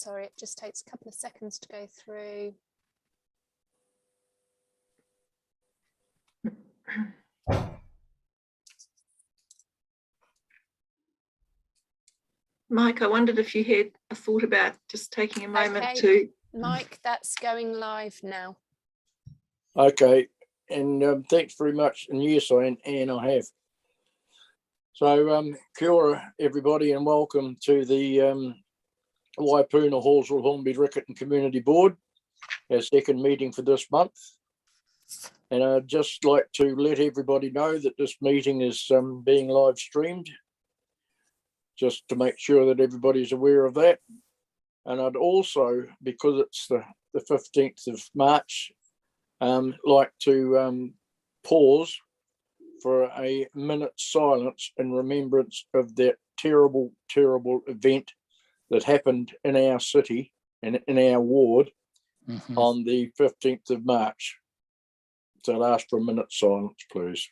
Sorry, it just takes a couple of seconds to go through. Mike, I wondered if you had a thought about just taking a moment Okay, to... Mike, that's going live now. Okay, and thanks very much. And yes, I have. So, kia ora, everybody, and welcome to the Waipuna Halswell-Hornby-Riccarton Community Board, our second meeting for this month. And I'd just like to let everybody know that this meeting is being live streamed, just to make sure that everybody's aware of that. And I'd also, because it's the 15th of March, like to pause for a minute's silence in remembrance of that terrible, terrible event that happened in our city and in our ward on the 15th of March. So I'll ask for a minute's silence, please.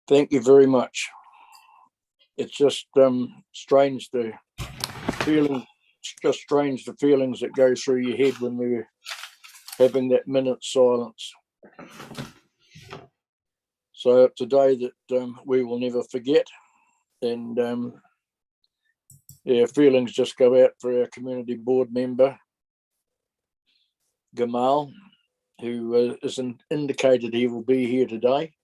Thank you very much. It's just strange the feelings that go through your head when we're having that minute's silence. So it's a day that we will never forget, and yeah, feelings just go out for our community board member, Gamal, who is indicated he will be here today.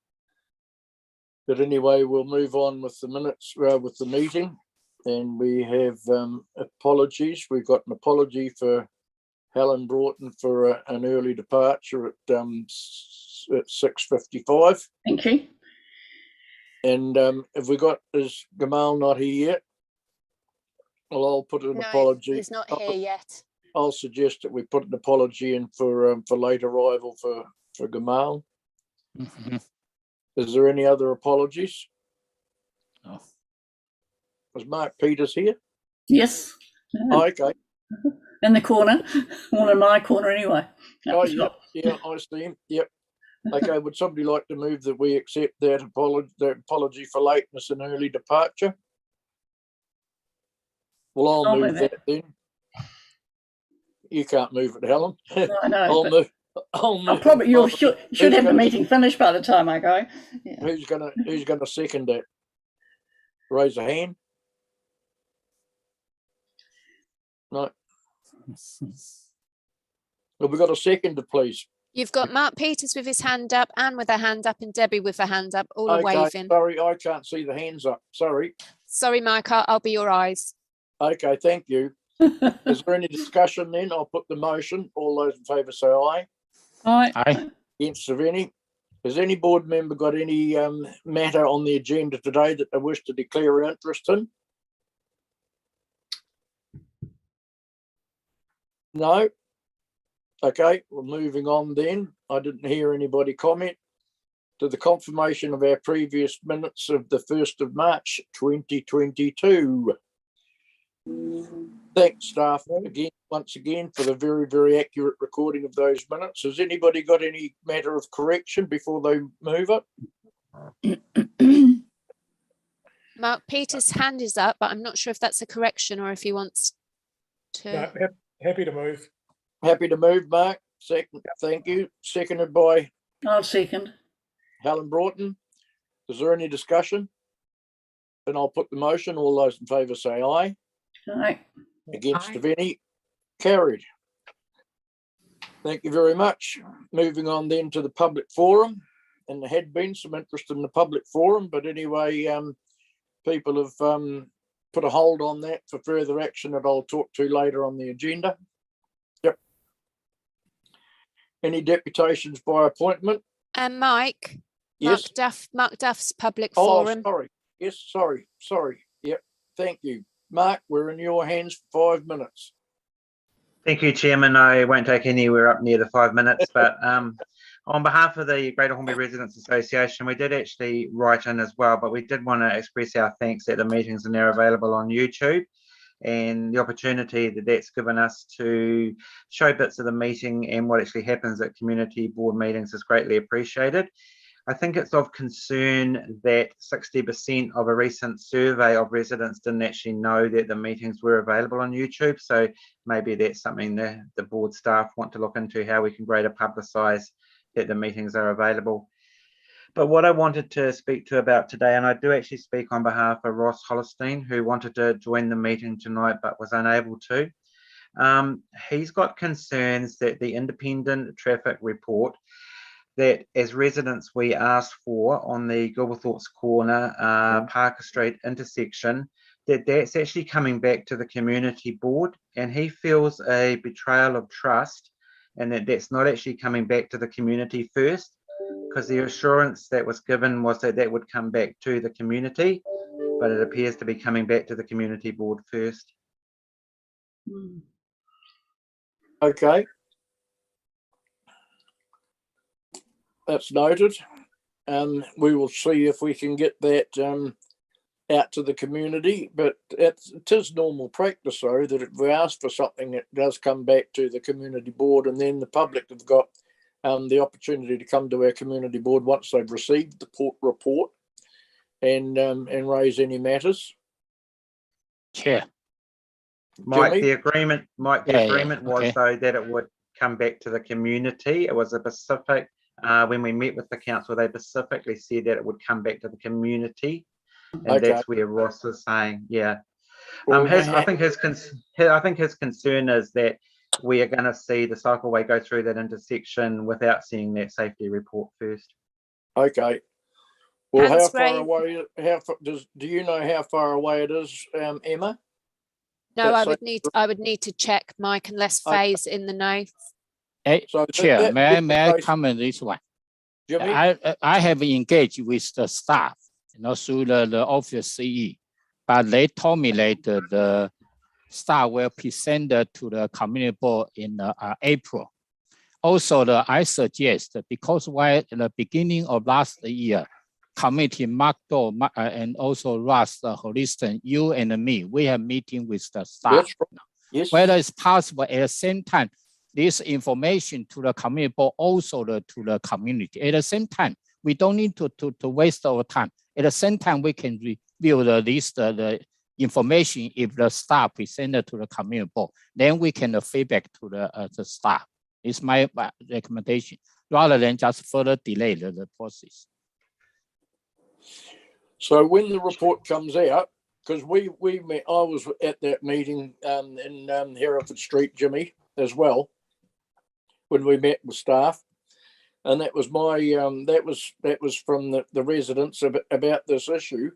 But anyway, we'll move on with the minutes, with the meeting. And we have apologies. We've got an apology for Helen Broughton for an early departure at 6:55. Thank you. And have we got, is Gamal not here yet? Well, I'll put an apology. He's not here yet. I'll suggest that we put an apology in for late arrival for Gamal. Is there any other apologies? No. Was Mark Peters here? Yes. Oh, okay. In the corner. Well, in my corner anyway. Oh, yeah, I see him. Yep. Okay, would somebody like to move that we accept that apology for lateness and early departure? Well, I'll move that then. You can't move it, Helen. No, I know, I'll move. I'll probably you should have the meeting finished by the time I go. Yeah. Who's gonna second that? Raise a hand. No. Well, we got a seconder, please. You've got Mark Peters with his hand up, Anne with her hand up, and Debbie with her hand up, all waving. Sorry, I can't see the hands up. Sorry. Sorry, Mike, I'll be your eyes. Okay, thank you. Is there any discussion then? I'll put the motion. All those in favour say aye. Aye. Against of any? Has any board member got any matter on the agenda today that they wish to declare an interest in? No? Okay, we're moving on then. I didn't hear anybody comment to the confirmation of our previous minutes of the 1st of March 2022. Thanks, staff, once again, for the very, very accurate recording of those minutes. Has anybody got any matter of correction before they move it? Mark Peters' hand is up, but I'm not sure if that's a correction or if he wants to. No, happy to move. Happy to move, Mark. Second, thank you. Seconded by I'll second. Helen Broughton. Is there any discussion? Then I'll put the motion. All those in favour say aye. Aye. Against of any? Carried. Thank you very much. Moving on then to the public forum. And there had been some interest in the public forum, but anyway, people have put a hold on that for further action that I'll talk to later on the agenda. Yep. Any deputations by appointment? And Mike, Yes. Mark Duff's public Oh, forum. sorry. Yes, sorry. Yep. Thank you. Mark, we're in your hands for 5 minutes. Thank you, Chairman. I won't take anywhere up near the 5 minutes, but on behalf of the Greater Hornby Residents Association, we did actually write in as well, but we did want to express our thanks that the meetings are now available on YouTube, and the opportunity that that's given us to show bits of the meeting and what actually happens at community board meetings is greatly appreciated. I think it's of concern that 60% of a recent survey of residents didn't actually know that the meetings were available on YouTube. So maybe that's something that the board staff want to look into, how we can greater publicise that the meetings are available. But what I wanted to speak to about today, and I do actually speak on behalf of Ross Hollistein, who wanted to join the meeting tonight but was unable to. He's got concerns that the independent traffic report that as residents we asked for on the Gilberthook's Corner, Parker Street intersection, that's actually coming back to the community board, and he feels a betrayal of trust and that's not actually coming back to the community first, because the assurance that was given was that that would come back to the community, but it appears to be coming back to the community board first. Okay. That's noted. We will see if we can get that out to the community, but it is normal practice though that if we ask for something, it does come back to the community board, and then the public have got the opportunity to come to our community board once they've received the report and raise any matters. Chair. Mike, Jimmy? the agreement was okay. though that it would come back to the community. It was a specific, when we met with the council, they specifically said that it would come back to the community. And Okay. that's where Ross is saying, yeah. Well, I think his concern is that we are going to see the cycleway go through that intersection without seeing that safety report first. okay. Well, Hands how far raised. away? Do you know how far away it is, Emma? No, That's I would need to check, Mike, unless Okay. Faye's in the know. So Chair, may I information- comment this one? Jimmy? I have engaged with the staff, through the office CE, but they told me that the staff will present to the community board in April. Also, I suggest, because while at the beginning of last year, committee Mark Doe and also Russ Holliston, you and me, we have meeting with the staff. Yes. Whether it's possible at the same time, this information to the community board, also to the community. At the same time, we don't need to waste our time. At the same time, we can review the information if the staff presented to the community board. Then we can feedback to the staff. It's my recommendation, rather than just further delay the process. So when the report comes out, because we met, I was at that meeting in Hereford Street, Jimmy, as well, when we met with staff, and that was my that was from the residents about this issue,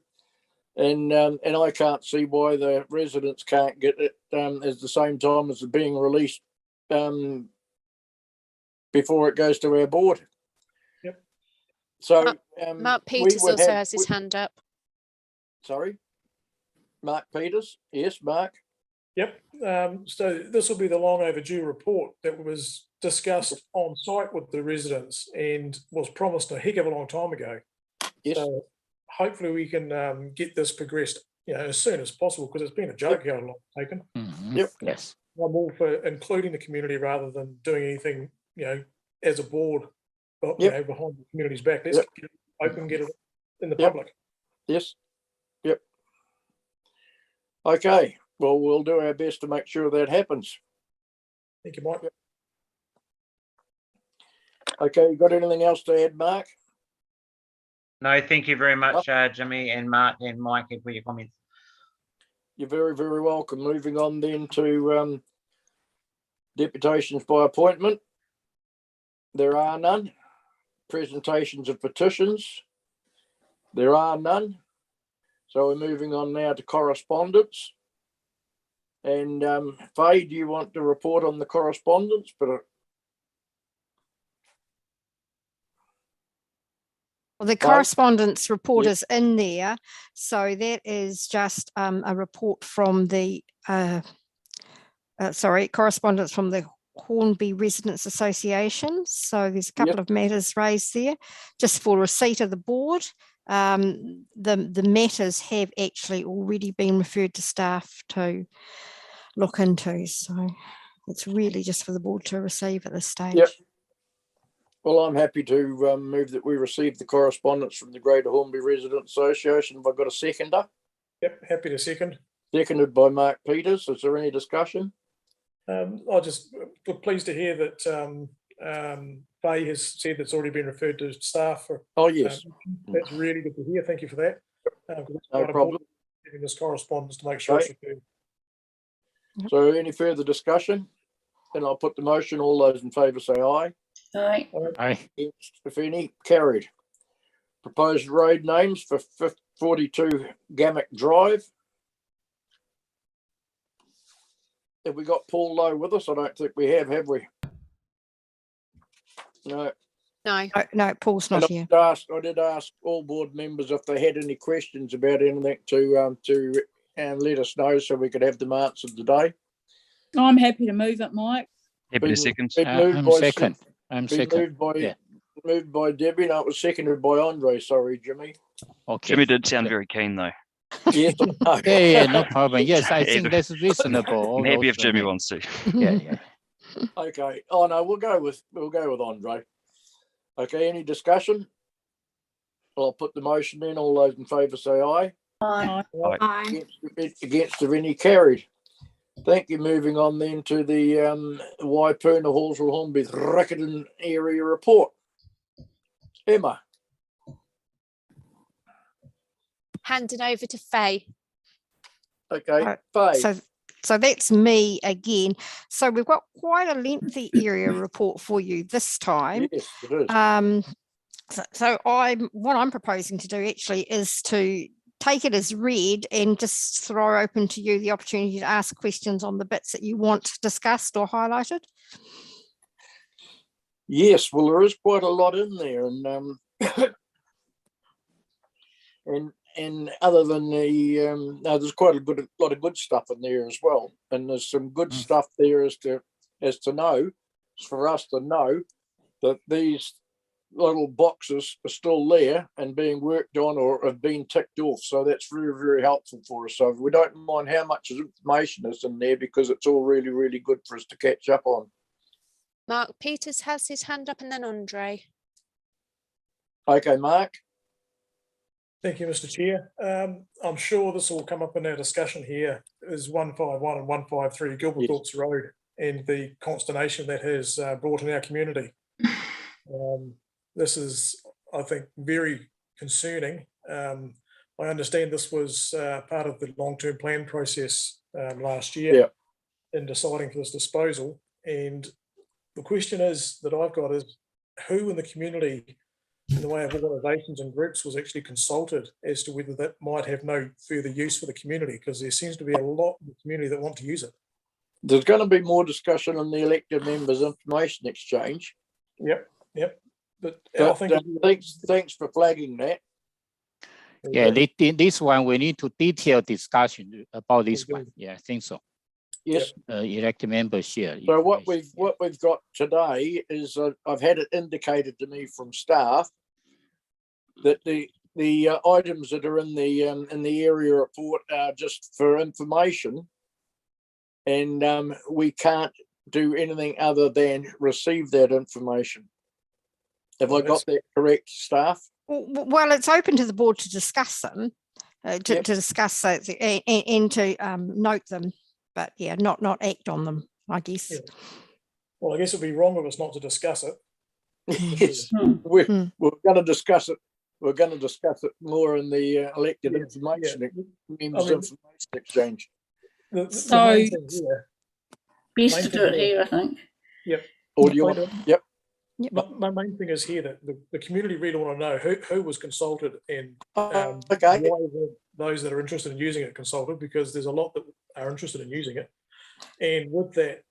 and I can't see why the residents can't get it at the same time as it being released before it goes to our board. Yep. So Mark Peters also has his hand up. Sorry, Mark Peters. Yes, Mark. Yep. So this will be the long overdue report that was discussed on site with the residents and was promised a heck of a long time ago. Yes. So hopefully we can get this progressed, as soon as possible, because it's been a joke how long it's taken. Mm-hmm. Yep. Yes. I'm all for including the community rather than doing anything, as a board, but, Yep. behind the community's back. Let's Yep. get it open, get it in the Yep. public. Yes. Yep. Okay. Well, we'll do our best to make sure that happens. Thank you, Mike. Okay. You got anything else to add, Mark? No, thank you very much, Jimmy and Mark and Mike, for your comments. You're very, very welcome. Moving on then to deputations by appointment. There are none. Presentations of petitions. There are none. So we're moving on now to correspondence. And Faye, do you want to report on the correspondence? But Well, the Right. correspondence report Yep. is in there. So that is just a report from the, correspondence from the Hornby Residents Association. So there's a couple of matters raised there just for receipt of the board. The matters have actually already been referred to staff to look into. So it's really just for the board to receive at this stage. Yep. Well, I'm happy to move that we receive the correspondence from the Greater Hornby Residents Association. Have I got a seconder? Yep, happy to second. Seconded by Mark Peters. Is there any discussion? I just pleased to hear that Faye has said that's already been referred to staff. Oh, yes. That's really good to hear. Thank you for that. No problem. Giving this correspondence to make sure it's referred. So any further discussion? Then I'll put the motion. All those in favour say aye. Aye. Aye. Against, if any, carried. Proposed road names for 42 Gammock Drive. Have we got Paul Lowe with us? I don't think we have we? No. No. No, Paul's And not here. I did ask all board members if they had any questions about anything to let us know so we could have them answered today. I'm happy to move it, Mike. Happy to second. I'm second. I'm second. Moved by Debbie. No, it was seconded by Andre. Sorry, Jimmy. Okay. Jimmy did sound very keen though. Yes, I know. Yeah, no problem. Yes, I think that's reasonable. I'm happy if also. Jimmy wants to. Yeah. Okay. Oh no, we'll go with Andre. Okay. Any discussion? Well, I'll put the motion in. All those in favour say aye. Aye. Aye. Against if any, carried. Thank you. Moving on then to the Waipuna Halswell-Hornby-Riccarton area report. Emma. Handed over to Faye. Okay. Faye. So that's me again. So we've got quite a lengthy area report for you this time. Yes, it is. So what I'm proposing to do actually is to take it as read and just throw open to you the opportunity to ask questions on the bits that you want discussed or highlighted. Yes, well, there is quite a lot in there, and other than the, there's quite a lot of good stuff in there as well, and there's some good stuff there as to know, for us to know that these little boxes are still there and being worked on or have been ticked off. So that's very, very helpful for us. So we don't mind how much information is in there because it's all really, really good for us to catch up on. Mark Peters has his hand up and then Andre. Okay, Mark. Thank you, Mr. Chair. I'm sure this will come up in our discussion here is 151 and 153 Gilberthook's Road and the consternation that has brought in our community. This is, I think, very concerning. I understand this was part of the long-term plan process last year in deciding for this disposal. And the question is that I've got is who in the community, in the way of organisations and groups, was actually consulted as to whether that might have no further use for the community, because there seems to be a lot in the community that want to use it. There's going to be more discussion on the elected members' information exchange. Yep. But So, I think thanks for flagging that. Yeah, this one, we need to detail discussion about this one. Yeah, I think so. Yes. Elected members here. So what we've got today is I've had it indicated to me from staff that the items that are in the area report are just for information, and we can't do anything other than receive that information. Have I got that correct, staff? Well, it's open to the board to discuss them, to discuss and to note them, but yeah, not act on them, I guess. Yeah. Well, I guess it'd be wrong of us not to discuss it. Yes, we're going to discuss it. We're going to discuss it more in the elected information information exchange. So best to do it here, I think. Yep. Or do you want? Yep. My main thing is here that the community really want to know who was consulted and Okay. those that are interested in using it consulted, because there's a lot that are interested in using it. And with that,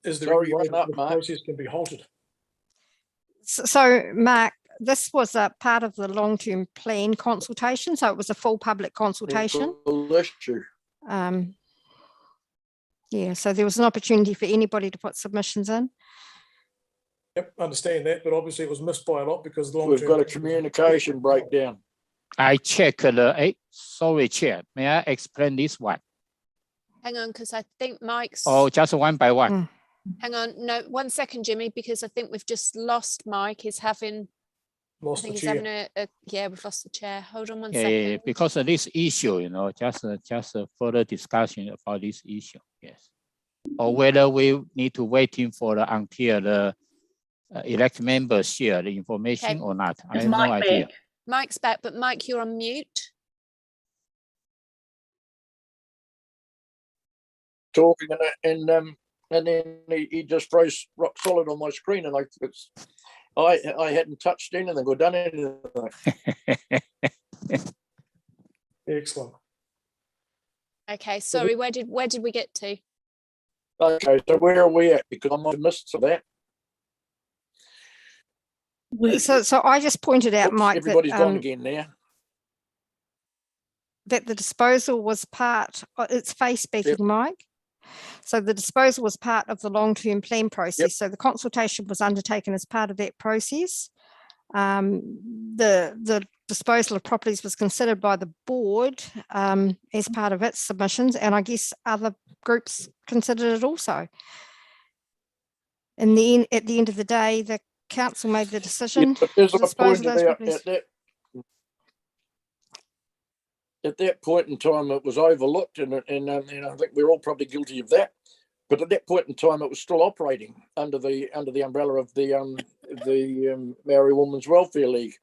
is there Sorry, any way one that up, the Mark. process can be halted? So, Mark, this was a part of the long-term plan consultation, so it was a full public consultation. Issue. Yeah, so there was an opportunity for anybody to put submissions in. Yep, understand that, but obviously it was missed by a lot because the long-term. We've got a plan- communication breakdown. I check the, sorry, Chair, may I explain this one? Hang on, because I think Mike's. Oh, just one by one. Hang on, no, 1 second, Jimmy, because I think we've just lost Mike. He's having. I Lost think the he's chair. having yeah, we've lost the chair. Hold on one Yeah, second. because of this issue, you know, just a further discussion about this issue, yes. Or whether we need to waiting for until the elect members share the information or not. I Is have no Mike idea. back? Mike's back, but Mike, you're on mute. Talking and then he just froze rock solid on my screen, and I hadn't touched anything or done anything. Excellent. Okay, sorry, where did we get to? Okay, so where are we at? Because I might have missed some of that. So I just pointed out, Oops, Mike, everybody's gone that, again now. that the disposal was part, it's face speaking, Mike. So the disposal was part of the long-term plan process. So the consultation was undertaken as part of that process. The disposal of properties was considered by the board as part of its submissions, and I guess other groups considered it also. In the end, at the end of the day, the council made the decision But as to I dispose of pointed those out, properties. at that point in time, it was overlooked, and I think we're all probably guilty of that. But at that point in time, it was still operating under the umbrella of the Maori Women's Welfare League,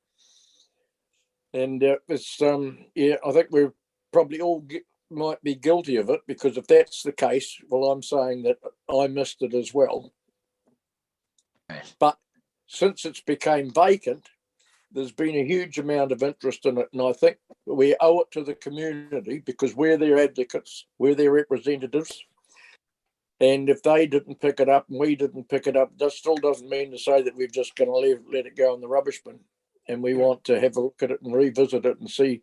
and it's yeah, I think we're probably all might be guilty of it, because if that's the case, well, I'm saying that I missed it as well. But since it's became vacant, there's been a huge amount of interest in it, and I think we owe it to the community, because we're their advocates, we're their representatives. And if they didn't pick it up and we didn't pick it up, that still doesn't mean to say that we're just going to let it go in the rubbish bin. And we want to have a look at it and revisit it and see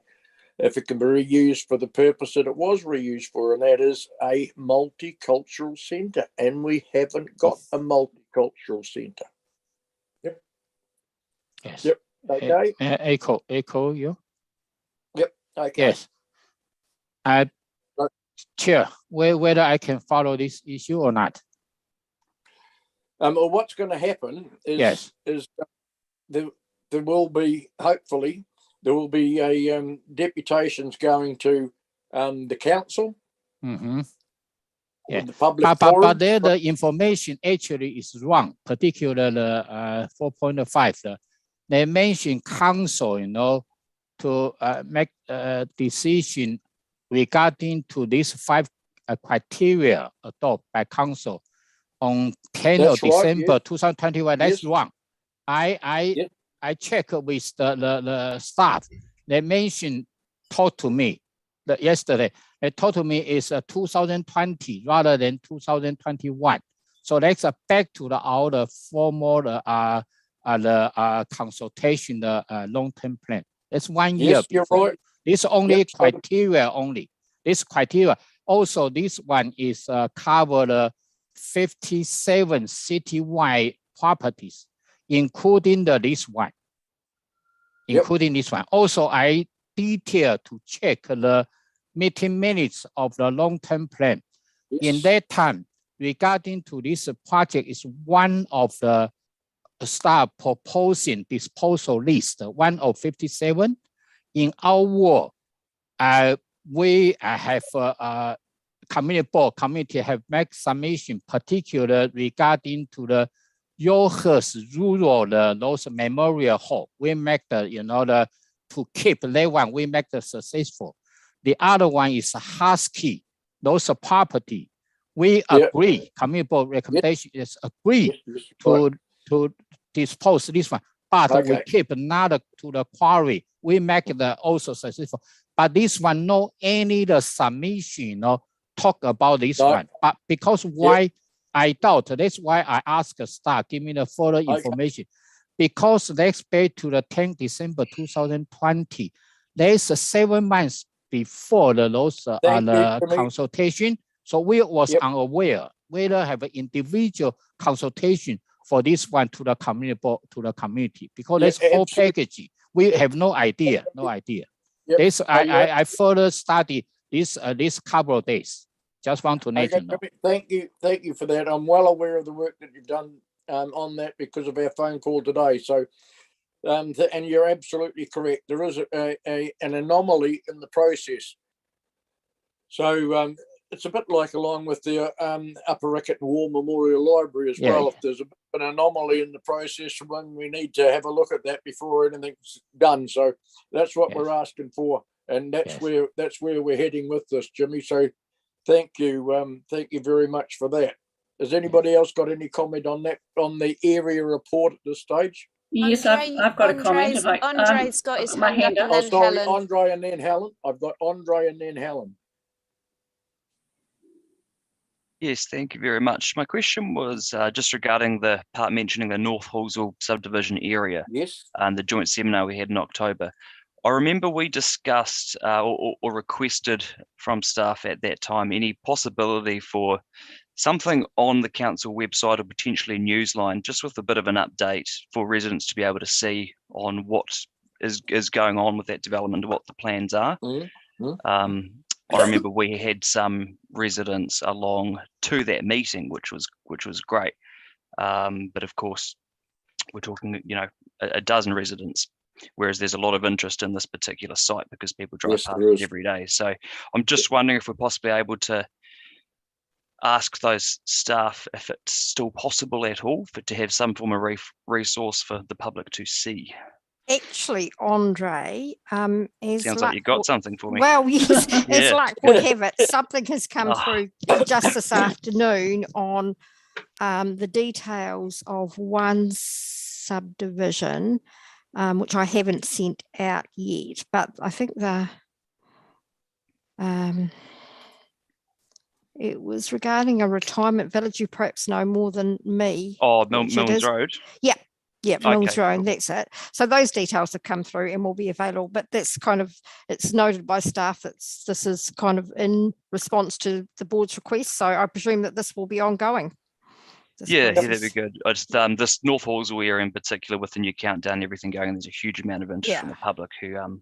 if it can be reused for the purpose that it was reused for, and that is a multicultural centre. And we haven't got a multicultural centre. Yep. Yes. Yep. Okay. Echo you. Yep. Okay. Yes. Chair, whether I can follow this issue or not. Well, what's going to happen is there will be, hopefully, there will be a deputations going to the council. Mm-hmm. Yeah. The public but there the information actually is wrong, particularly 4.5. They mention council, you know, to make a decision regarding to these 5 criteria adopted by council on 10 of December 2021. That's wrong. I checked with the staff. They mentioned, told to me that yesterday, they told to me it's 2020 rather than 2021. So that's back to our formal consultation, long-term plan. That's 1 year. Yes, you're right. This only criteria only. This criteria. Also, this one is covered 57 citywide properties, including this one. Including this one. Also, I detailed to check the meeting minutes of the long-term plan. Yes. In that time, regarding to this project, is one of the staff proposing disposal list, one of 57. In our world, we have committee have made submission, particular regarding to the Yohurst rural those memorial hall. We make the to keep that one. We make the successful. The other one is Husky. Those property. We agree. Committee board recommendation is agree to dispose this one, but we keep another to the quarry we make the also successful. But this one, no any the submission, talk about this one. But because why I doubt, that's why I ask staff, give me the further information. Because let's back to the 10th December 2020, there's 7 months before those consultation. So we was unaware whether have an individual consultation for this one to the community board, to the community, because that's whole package. We have no idea. This I further study this couple of days. Just want to let you know. Thank you for that. I'm well aware of the work that you've done on that because of our phone call today. So, and you're absolutely correct. There is an anomaly in the process. So it's a bit like along with the Upper Riccarton War Memorial Library as well. If there's an anomaly in the process, when we need to have a look at that before anything's done. So that's what we're asking for, and that's where we're heading with this, Jimmy. So thank you very much for that. Has anybody else got any comment on that, on the area report at this stage? Yes, I've got a comment. Andre's got his hand up, and then sorry, Helen. Andre and then Helen. I've got Andre and then Helen. Yes, thank you very much. My question was just regarding the part mentioning the North Halswell subdivision area. Yes. And the joint seminar we had in October. I remember we discussed or requested from staff at that time any possibility for something on the council website or potentially Newsline, just with a bit of an update for residents to be able to see on what is going on with that development and what the plans are. I remember we had some residents along to that meeting, which was great. But of course, we're talking, a dozen residents, whereas there's a lot of interest in this particular site because people drive past it every day. So I'm just wondering if we're possibly able to ask those staff if it's still possible at all to have some form of resource for the public to see. Actually, Andre, sounds like you got something for me. Well, yes, as luck would have it, something has come through just this afternoon on the details of one subdivision, which I haven't sent out yet, but I think it was regarding a retirement village. You perhaps know more than me. Oh, Milnes Road. Yeah, Milnes Road, that's it. So those details have come through and will be available, but that's it's noted by staff that this is kind of in response to the board's request. So I presume that this will be ongoing. That'd be good. I just this North Halswell area in particular, with the new countdown and everything going, there's a huge amount of interest from the public who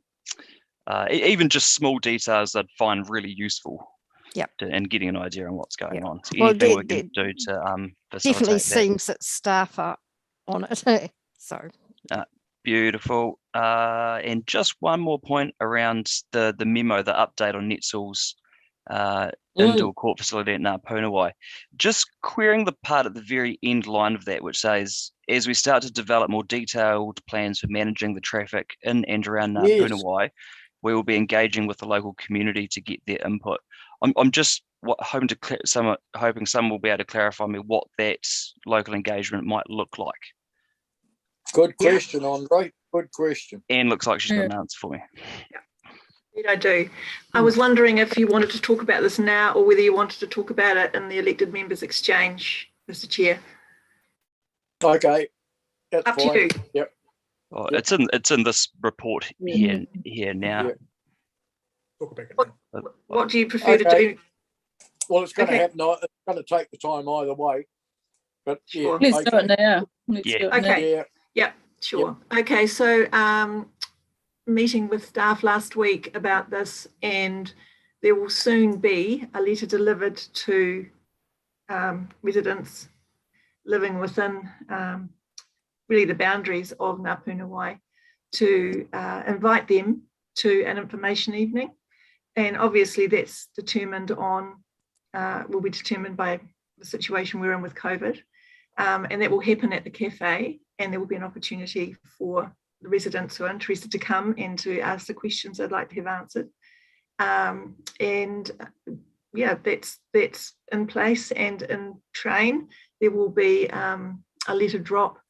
even just small details they'd find really useful. And getting an idea on what's going on. So anything we can do to definitely seems that staff are on it. So beautiful. And just one more point around the memo, the update on Netzel's indoor court facility at Ngāpunawai. Just querying the part at the very end line of that, which says, as we start to develop more detailed plans for managing the traffic in and around Ngāpunawai, we will be engaging with the local community to get their input. I'm just hoping someone will be able to clarify me what that local engagement might look like. Good question, Andre. Good question. Anne looks like she's got an answer for me. Indeed, I do. I was wondering if you wanted to talk about this now or whether you wanted to talk about it in the elected members exchange, Mr. Chair. Okay. That's up to you. Yep. Oh, it's in this report here now. What do you prefer to do? Well, it's going to happen. It's going to take the time either way. But Sure. Let's do it now. Sure. Okay, so meeting with staff last week about this, and there will soon be a letter delivered to residents living within really the boundaries of Ngāpunawai to invite them to an information evening. And obviously that's determined on, will be determined by the situation we're in with COVID. And that will happen at the cafe, and there will be an opportunity for the residents who are interested to come and to ask the questions they'd like to have answered. That's in place and in train. There will be a letter drop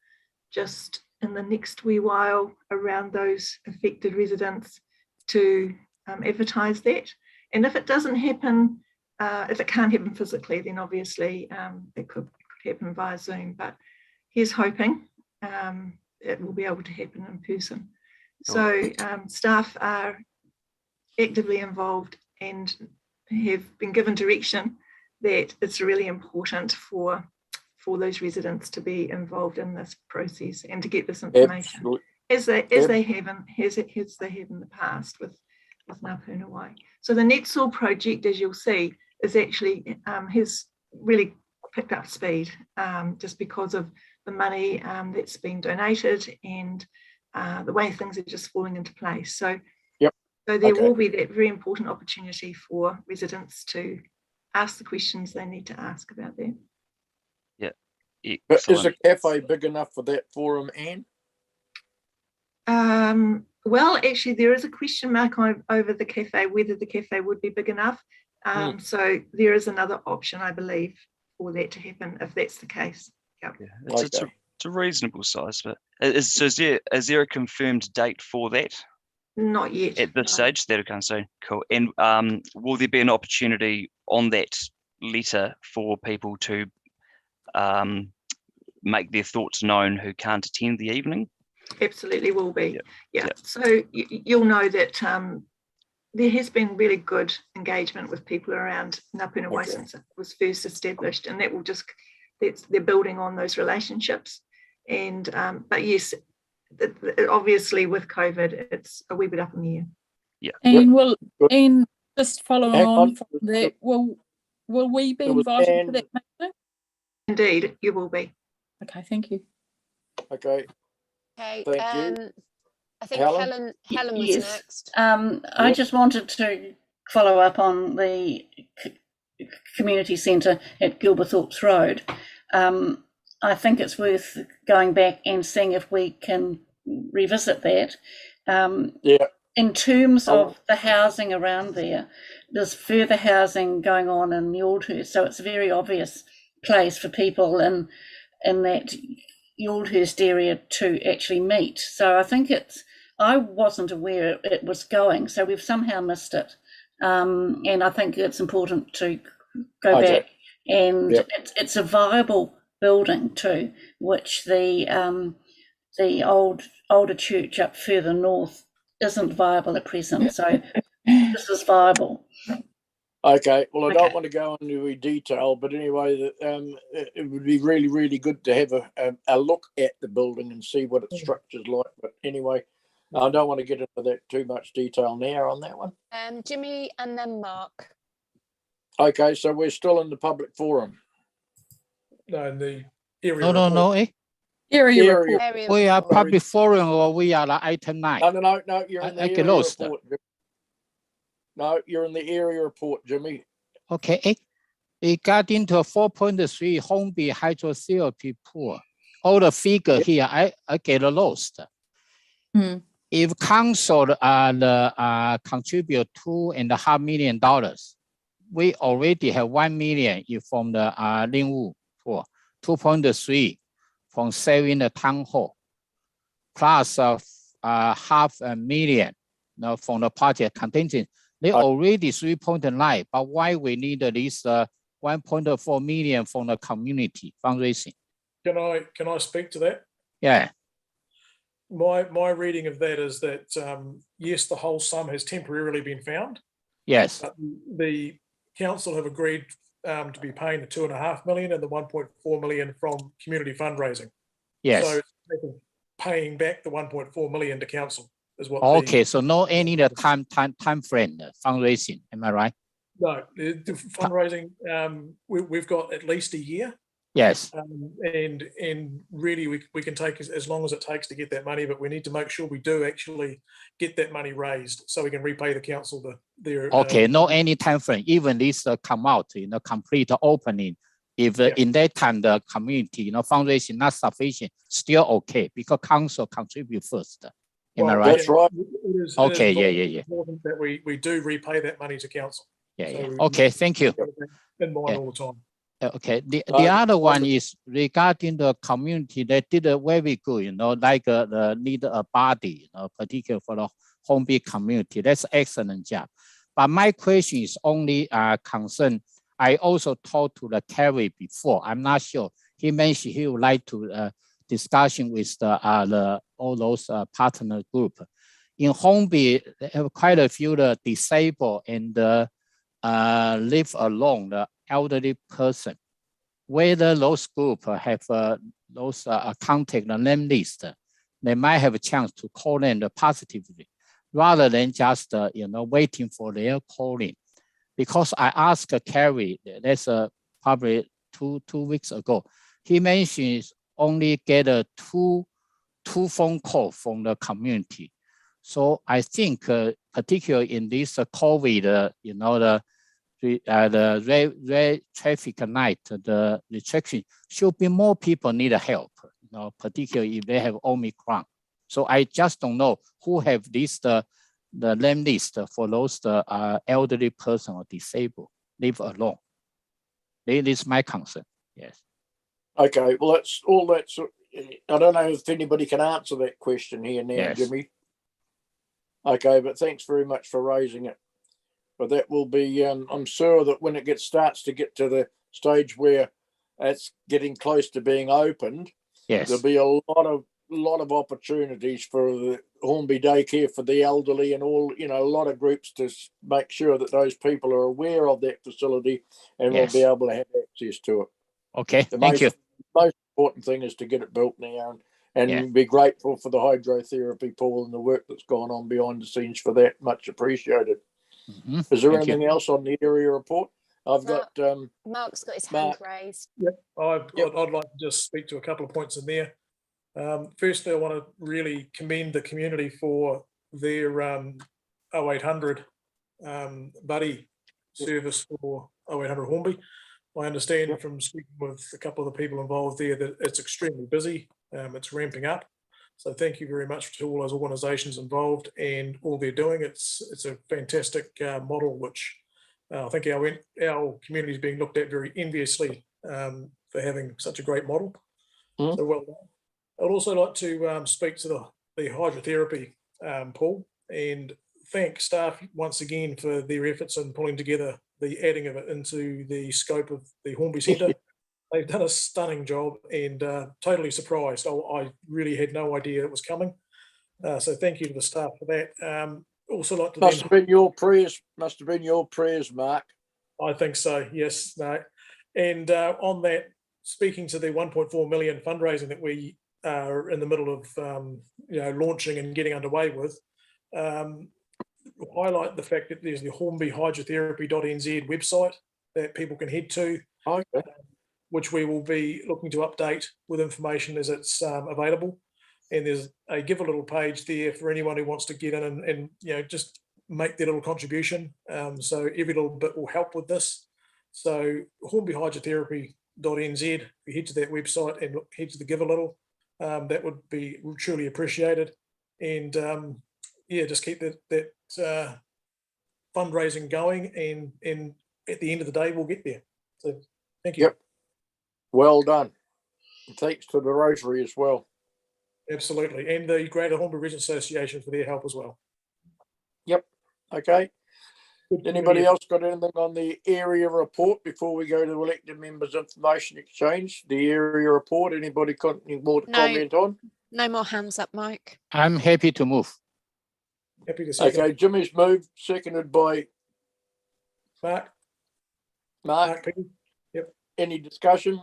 just in the next wee while around those affected residents to advertise that. And if it doesn't happen, if it can't happen physically, then obviously it could happen via Zoom. But here's hoping it will be able to happen in person. So staff are actively involved and have been given direction that it's really important for those residents to be involved in this process and to get this information as they have in the past with Ngā Puna Wai. So the Net Soil project, as you'll see, is actually has really picked up speed just because of the money that's been donated and the way things are just falling into place. So, so there will be that very important opportunity for residents to ask the questions they need to ask about that. But is the cafe big enough for that forum, Anne? Well, actually, there is a question mark over the cafe, whether the cafe would be big enough. So there is another option, I believe, for that to happen if that's the case. It's a reasonable size, but is there a confirmed date for that? Not yet. At this stage, that'll come soon. Cool. And will there be an opportunity on that letter for people to make their thoughts known who can't attend the evening? Absolutely will be. So you'll know that there has been really good engagement with people around Ngā Puna Wai since it was first established, and that will just, they're building on those relationships. And but yes, obviously with COVID, it's a wee bit up in the air. And just following on from that, will we be invited to that meeting? Indeed, you will be. Okay, thank you. Okay. Okay. Thank you. I think Helen was next. I just wanted to follow up on the community centre at Gilberthook Road. I think it's worth going back and seeing if we can revisit that. In terms of the housing around there, there's further housing going on in Gilberthook, so it's a very obvious place for people in that Gilberthook area to actually meet. So I think I wasn't aware it was going, so we've somehow missed it. And I think it's important to go back, and it's a viable building too, which the older church up further north isn't viable at present. So this is viable. Okay, well, I don't want to go into detail, but anyway, it would be really, really good to have a look at the building and see what its structure's like. But anyway, I don't want to get into that too much detail now on that one. Jimmy and then Mark. Okay, so we're still in the public forum. No, in the area. No. Area. We are public forum, or we are like item 9. No. You're in the area report. No, you're in the area report, Jimmy. Okay. Regarding to 4.3 Hornby Hydrotherapy Pool, all the figure here, I get lost. If council contribute $2.5 million, we already have $1 million from the Lingwu Pool, 2.3 from saving the town hall, plus $500,000 from the project contingent. They already 3.9, but why we need at least 1.4 million from the community fundraising? Can I speak to that? Yeah. My reading of that is that yes, the whole sum has temporarily been found. Yes. But the council have agreed to be paying the 2.5 million and the 1.4 million from community fundraising. Yes. So paying back the 1.4 million to council is what. Okay, so no any time frame fundraising. Am I right? No, the fundraising. We've got at least a year. Yes. And really, we can take as long as it takes to get that money, but we need to make sure we do actually get that money raised so we can repay the council their. Okay, no any time frame. Even this come out, complete opening. If in that time the community, fundraising not sufficient, still okay because council contribute first. Am I right? That's right. Okay, yeah. Important that we do repay that money to council. Yeah. Okay, thank you. In mind all the time. Okay, the other one is regarding the community. They did a very good, like the need a body, particularly for the Hornby community. That's excellent job. But my question is only concern. I also talked to the Kerry before. I'm not sure. He mentioned he would like to discussion with the all those partner group. In Hornby, they have quite a few disabled and live alone, the elderly person. Whether those group have those contact the name list, they might have a chance to call in positively, rather than just waiting for their calling. Because I asked Kerry, that's probably two weeks ago, he mentioned only get two phone calls from the community. So I think, particularly in this COVID, the red traffic light, the restriction, should be more people need help, particularly if they have Omicron. So I just don't know who have this the name list for those elderly person or disabled, live alone. This is my concern. Yes. Okay, well, that's all. That's. I don't know if anybody can answer that question here now, yes. Jimmy. Okay, but thanks very much for raising it. But that will be. I'm sure that when it starts to get to the stage where it's getting close to being opened, yes, there'll be a lot of opportunities for the Hornby daycare for the elderly and all, a lot of groups to make sure that those people are aware of that facility and yes, will be able to have access to it. Okay, thank you. Most important thing is to get it built now and be grateful for the hydrotherapy pool and the work that's gone on behind the scenes for that. Much appreciated. Mm-hmm. Is there anything else on the area report? I've got Mark's got his hand raised. Yep. I'd like to just speak to a couple of points in there. Firstly, I want to really commend the community for their 0800 buddy service for 0800 Hornby. I understand from speaking with a couple of the people involved there that it's extremely busy. It's ramping up. So thank you very much to all those organisations involved and all they're doing. It's a fantastic model, which I think our community is being looked at very enviously for having such a great model. Mm-hmm. So well done. I'd also like to speak to the hydrotherapy pool and thank staff once again for their efforts in pulling together the adding of it into the scope of the Hornby Centre. They've done a stunning job and totally surprised. I really had no idea it was coming. So thank you to the staff for that. Also like to must have been your prayers, Mark. I think so, yes. No. And on that, speaking to the 1.4 million fundraising that we are in the middle of launching and getting underway with, highlight the fact that there's the hornbyhydrotherapy.nz website that people can head to, which we will be looking to update with information as it's available. And there's a give a little page there for anyone who wants to get in and just make their little contribution. So every little bit will help with this. So hornbyhydrotherapy.nz, if you head to that website and head to the give a little, that would be truly appreciated. And just keep that fundraising going, and at the end of the day we'll get there. So thank you. Yep. Well done. And thanks to the Rotary as well. Absolutely. And the Greater Hornby Region Association for their help as well. Yep. Okay. Anybody else got anything on the area report before we go to elected members information exchange? The area report, anybody got any more to comment on? No more hands up, Mike. I'm happy to move. Happy to see. Okay, Jimmy's moved, seconded by Mark. Yep. Any discussion?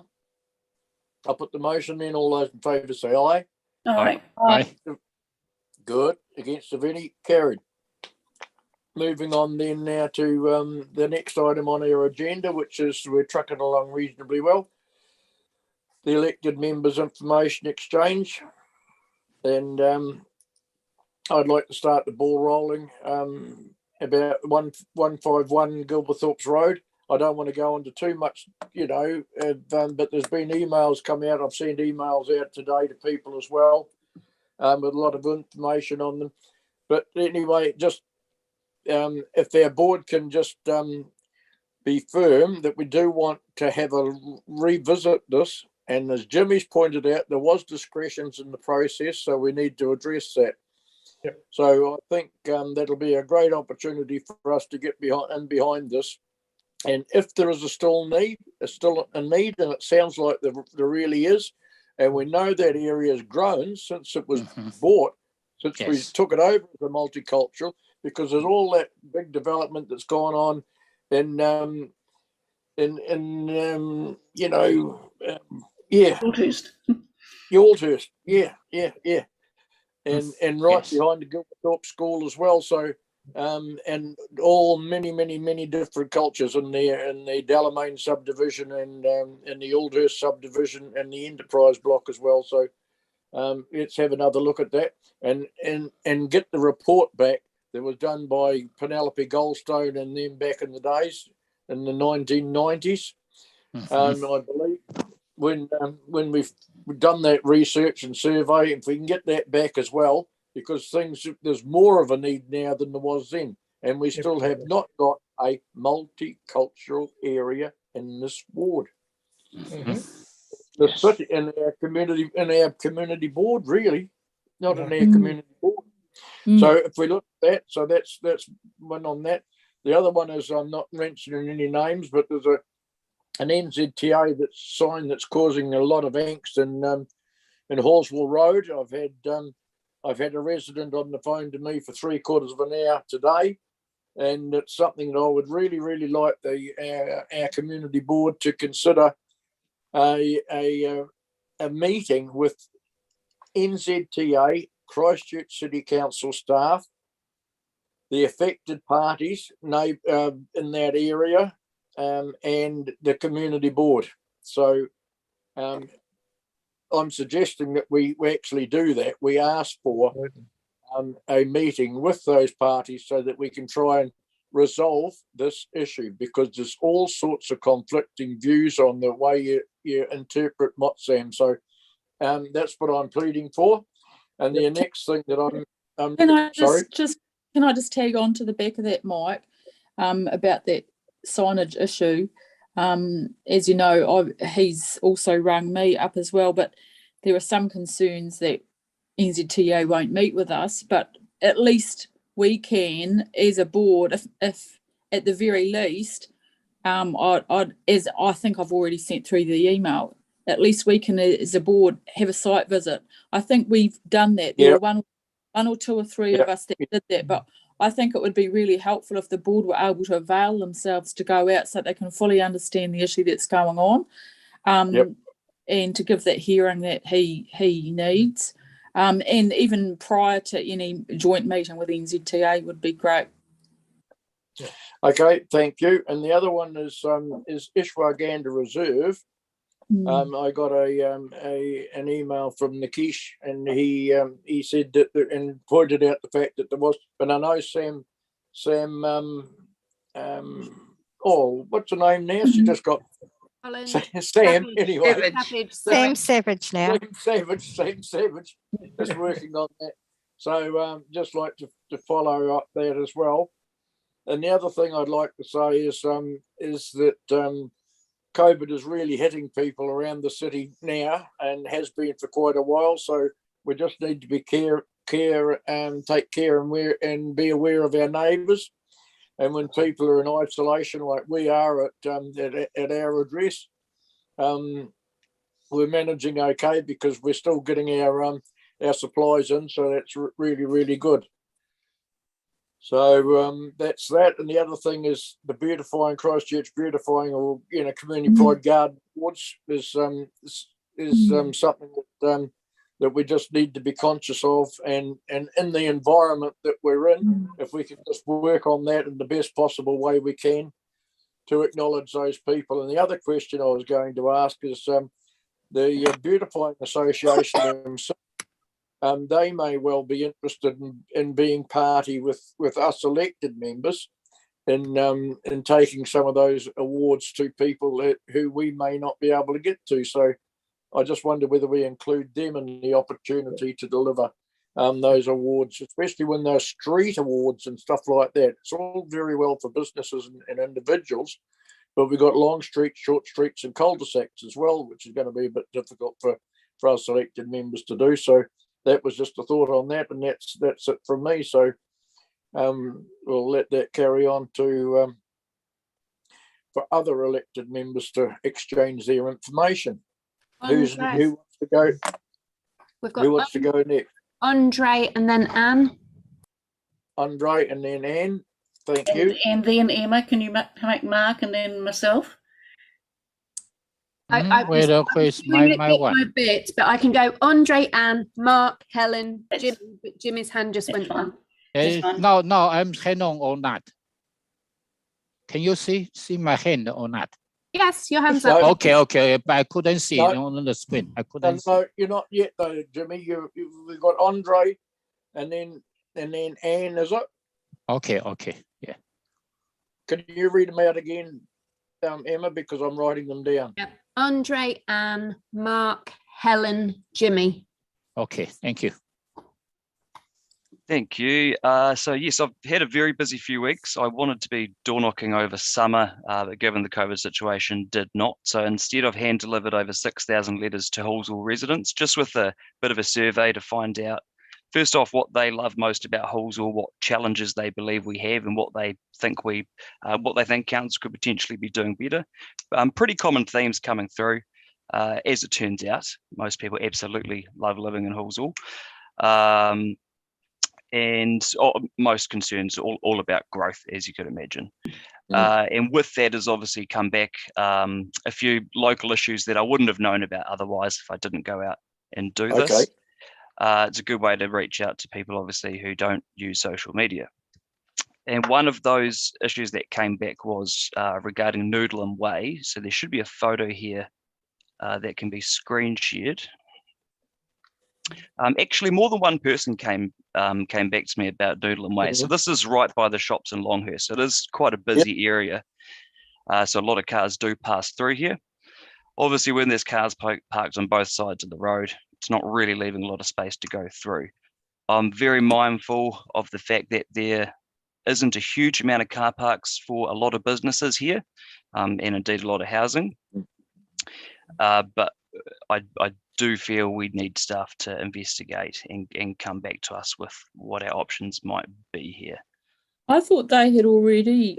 I'll put the motion in. All those in favour say aye. Aye. Good. Against of any? Carried. Moving on then now to the next item on our agenda, which is we're trucking along reasonably well. The elected members information exchange. And I'd like to start the ball rolling about 151 Gilberthook Road. I don't want to go into too much, but there's been emails come out. I've sent emails out today to people as well with a lot of information on them. But anyway, just if their board can just be firm that we do want to have a revisit this. And as Jimmy's pointed out, there was discretions in the process, so we need to address that. Yep. So I think that'll be a great opportunity for us to get behind this. And if there is still a need, and it sounds like there really is, and we know that area has grown since it was bought, since we took it over as a multicultural, because there's all that big development that's gone on in Gilberthook, yeah. And right behind the Gilberthook school as well. So, and all many different cultures in there, in the Delamain subdivision and in the Aldhurst subdivision and the Enterprise block as well. So, let's have another look at that and get the report back that was done by Penelope Goldstone and them back in the days in the 1990s. I believe when we've done that research and survey, if we can get that back as well, because there's more of a need now than there was then, and we still have not got a multicultural area in this ward. The city in our community board, really, not in our community board. So if we look at that, so that's one on that. The other one is, I'm not mentioning any names, but there's an NZTA that's causing a lot of angst in Halswell Road. I've had a resident on the phone to me for 3/4 of an hour today, and it's something that I would really like our community board to consider a meeting with NZTA, Christchurch City Council staff, the affected parties in that area, and the community board. So I'm suggesting that we actually do that. We ask for a meeting with those parties so that we can try and resolve this issue, because there's all sorts of conflicting views on the way you interpret MOTSAM. So that's what I'm pleading for. And the next thing that can I just tag on to the back of that, Mike, about that signage issue. As you know, he's also rung me up as well, but there are some concerns that NZTA won't meet with us, but at least we can, as a board, if at the very least, as I think I've already sent through the email, at least we can, as a board, have a site visit. I think we've done that. There were one or two or three of us that did that, but I think it would be really helpful if the board were able to avail themselves to go out so they can fully understand the issue that's going on, and to give that hearing that he needs. And even prior to any joint meeting with NZTA would be great. Okay, thank you. And the other one is Ishwagandha Reserve. I got an email from Nikish, and he said that and pointed out the fact that there was, and I know Sam what's her name now? She just got Sam anyway. Sam Savage now. Sam Savage is working on that. So just like to follow up that as well. And the other thing I'd like to say is that COVID is really hitting people around the city now, and has been for quite a while. So we just need to be take care and be aware of our neighbours. And when people are in isolation, like we are at our address, we're managing okay because we're still getting our supplies in. So that's really good. So that's that. And the other thing is the Christchurch beautifying, or community pride garden awards is something that we just need to be conscious of, and in the environment that we're in, if we can just work on that in the best possible way we can to acknowledge those people. And the other question I was going to ask is the Beautifying Association themselves. They may well be interested in being party with us elected members in taking some of those awards to people who we may not be able to get to. So I just wonder whether we include them in the opportunity to deliver those awards, especially when they're street awards and stuff like that. It's all very well for businesses and individuals, but we've got long streets, short streets and cul-de-sacs as well, which is going to be a bit difficult for our selected members to do. So that was just a thought on that, and that's it from me. So we'll let that carry on to for other elected members to exchange their information. Who wants to go? We've got Who wants to go next? Andre and then Anne. Andre and then Anne. Thank you. And then Emma, can you make Mark and then myself? I Wait, where's my one? my bit, but I can go Andre, Anne, Mark, Helen, Jim. But Jimmy's hand just went up. No, I'm hand on that. Can you see my hand or not? Yes, your hand's up. Okay, but I couldn't see it on the screen. I couldn't see. No, you're not yet though, Jimmy. We've got Andre and then Anne, is it? Okay, yeah. Can you read them out again, Emma, because I'm writing them down. Yep. Andre, Anne, Mark, Helen, Jimmy. Okay, thank you. Thank you. So yes, I've had a very busy few weeks. I wanted to be door knocking over summer, but given the COVID situation, did not. So instead, I've hand delivered over 6,000 letters to Halswell residents, just with a bit of a survey to find out, first off, what they love most about Halswell, what challenges they believe we have, and what they think council could potentially be doing better. Pretty common themes coming through. As it turns out, most people absolutely love living in Halswell. And most concerns all about growth, as you could imagine. And with that has obviously come back a few local issues that I wouldn't have known about otherwise if I didn't go out and do this. It's a good way to reach out to people, obviously, who don't use social media. And one of those issues that came back was regarding Noodland Way. So there should be a photo here that can be screen shared. Actually, more than one person came back to me about Noodland Way. So this is right by the shops in Longhurst. So it is quite a busy area. So a lot of cars do pass through here. Obviously, when there's cars parked on both sides of the road, it's not really leaving a lot of space to go through. I'm very mindful of the fact that there isn't a huge amount of car parks for a lot of businesses here, and indeed a lot of housing. But I do feel we need staff to investigate and come back to us with what our options might be here. I thought they'd already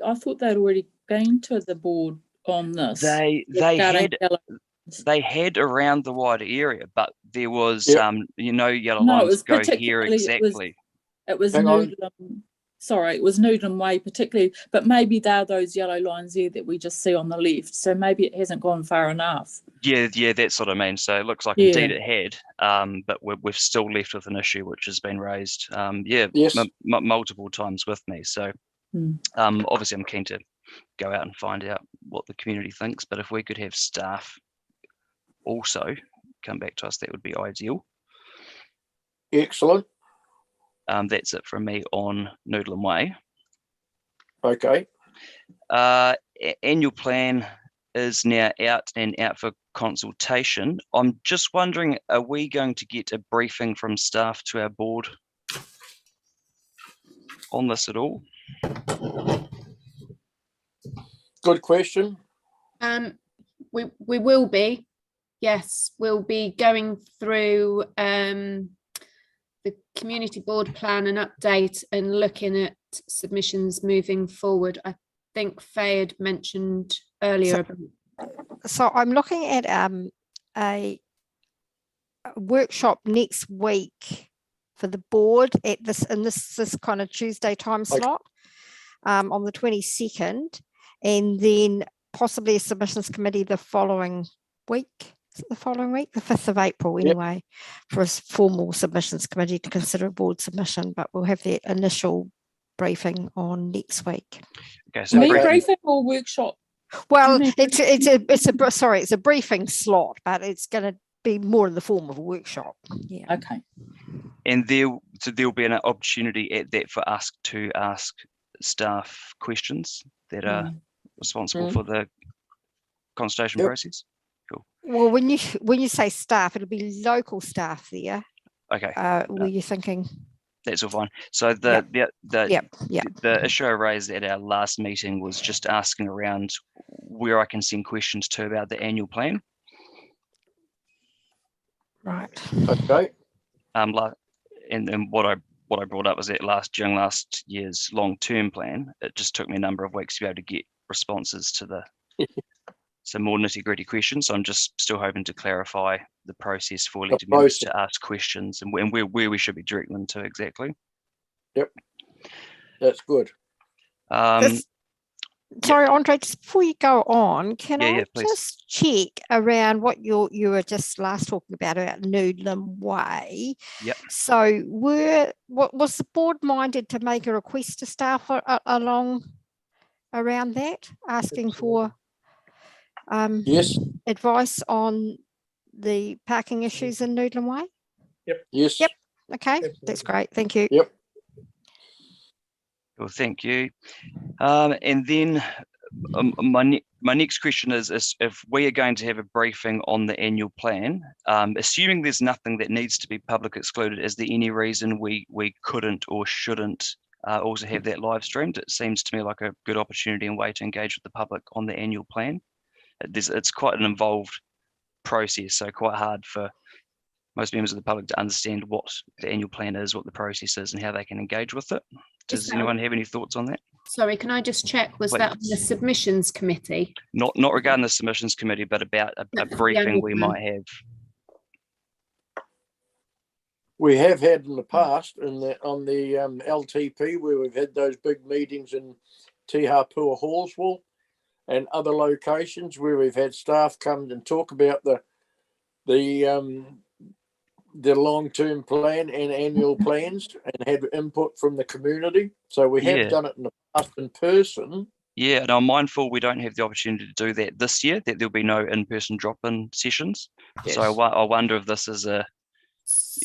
been to the board on this. They had around the wider area, but there was yellow lines go here exactly. It was Noodland Way particularly, but maybe they're those yellow lines there that we just see on the left. So maybe it hasn't gone far enough. Yeah, that's what I mean. So it looks like indeed it had, but we've still left with an issue which has been raised, multiple times with me. So obviously I'm keen to go out and find out what the community thinks. But if we could have staff also come back to us, that would be ideal. Excellent. That's it from me on Noodland Way. Okay. Annual plan is now out for consultation. I'm just wondering, are we going to get a briefing from staff to our board on this at all? Good question. We will be. Yes, we'll be going through the community board plan and update and looking at submissions moving forward. I think Faye had mentioned earlier. So I'm looking at a workshop next week for the board at this kind of Tuesday time slot on the 22nd, and then possibly a submissions committee the following week. Is it the following week? The 5th of April anyway, for a formal submissions committee to consider a board submission, but we'll have that initial briefing on next week. Okay, so briefing or workshop? Well, it's a briefing slot, but it's going to be more in the form of a workshop. Yeah. Okay. And there'll be an opportunity at that for us to ask staff questions that are responsible for the consultation process. Cool. Well, when you say staff, it'll be local staff there. Okay. Were you thinking? That's all fine. So the issue I raised at our last meeting was just asking around where I can send questions to about the annual plan. Right. Okay. And what I brought up was that during last year's long-term plan, it just took me a number of weeks to be able to get responses to some more nitty-gritty questions. So I'm just still hoping to clarify the process for elected members to ask questions and where we should be directing them to exactly. Yep, that's good. Sorry, Andre, just before you go on, can I please. just check around what you were just last talking about Noodland Way? Yep. So was the board minded to make a request to staff along around that, asking for yes, advice on the parking issues in Noodland Way? Yep. Yes. Yep. Okay, that's great. Thank you. Yep. Well, thank you. And then my next question is if we are going to have a briefing on the annual plan, assuming there's nothing that needs to be public excluded, is there any reason we couldn't or shouldn't also have that live streamed? It seems to me like a good opportunity and way to engage with the public on the annual plan. It's quite an involved process, so quite hard for most members of the public to understand what the annual plan is, what the process is, and how they can engage with it. Does anyone have any thoughts on that? Sorry, can I just check, was that on the submissions committee? Not regarding the submissions committee, but about a briefing we might have. We have had in the past on the LTP, where we've had those big meetings in Te Hapua Halswell and other locations where we've had staff come and talk about the long-term plan and annual plans and had input from the community. So we have done it in the past in person. Yeah, and I'm mindful we don't have the opportunity to do that this year, that there'll be no in-person drop-in sessions. Yes. So I wonder if this is a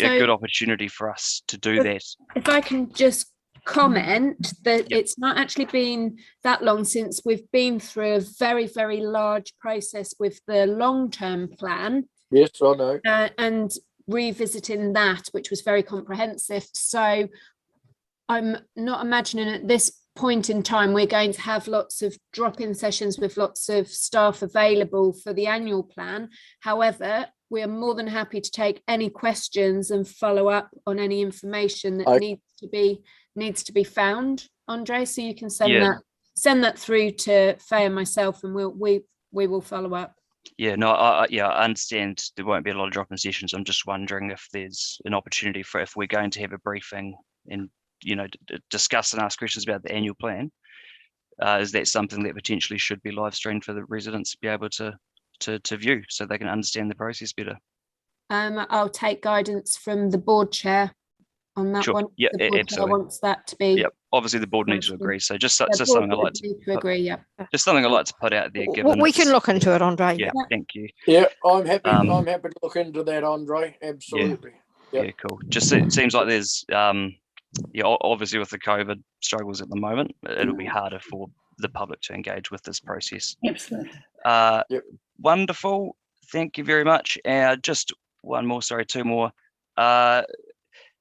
good opportunity for us to do that. If I can just comment that it's not actually been that long since we've been through a very, very large process with the long-term plan. Yes, I know. And revisiting that, which was very comprehensive. So I'm not imagining at this point in time we're going to have lots of drop-in sessions with lots of staff available for the annual plan. However, we are more than happy to take any questions and follow up on any information that needs to be found, Andre. So you can send that through to Faye and myself, and we will follow up. Yeah, no, I understand there won't be a lot of drop-in sessions. I'm just wondering if there's an opportunity for, if we're going to have a briefing and discuss and ask questions about the annual plan, is that something that potentially should be live streamed for the residents to be able to view, so they can understand the process better? I'll take guidance from the board chair on that one. Yeah, the board absolutely. chair wants that to be. Yep. Obviously, the board needs to agree. So just something I like to agree. Yeah. Just something I like to put out there. Well, we can look into it, Andre. Yeah. Thank you. Yeah, I'm happy. I'm happy to look into that, Andre. Absolutely. Yeah. Cool. Just it seems like there's obviously with the COVID struggles at the moment, it'll be harder for the public to engage with this process. Absolutely. Wonderful. Thank you very much. Just two more.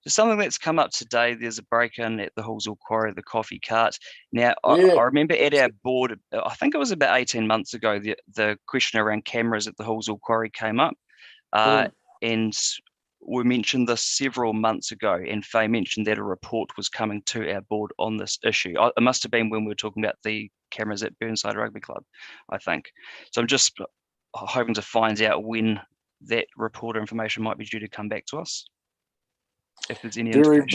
Something that's come up today, there's a break-in at the Halswell Quarry, the coffee cart. Now, I remember at our board, I think it was about 18 months ago, the question around cameras at the Halswell Quarry came up. And we mentioned this several months ago, and Faye mentioned that a report was coming to our board on this issue. It must have been when we were talking about the cameras at Burnside Rugby Club, I think. So I'm just hoping to find out when that report or information might be due to come back to us. If there's any very,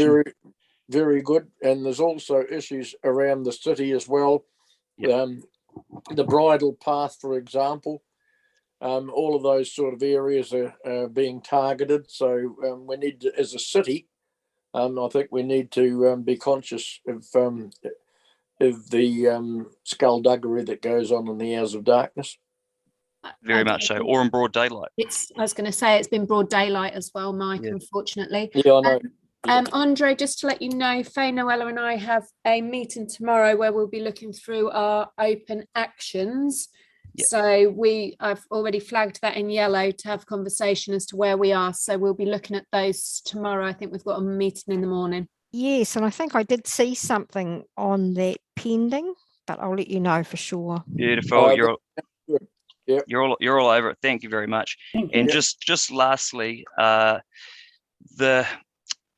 very good. And there's also issues around the city as well. The bridle path, for example, all of those sort of areas are being targeted. So we need to, as a city, I think we need to be conscious of the skullduggery that goes on in the hours of darkness. Very much so, or in broad daylight. I was going to say it's been broad daylight as well, Mike, unfortunately. Yeah, I know. Andre, just to let you know, Faye, Noella and I have a meeting tomorrow where we'll be looking through our open actions. So I've already flagged that in yellow to have conversation as to where we are. So we'll be looking at those tomorrow. I think we've got a meeting in the morning. Yes, and I think I did see something on that pending, but I'll let you know for sure. Beautiful. Yep. You're all over it. Thank you very much. Thank you. And just lastly, the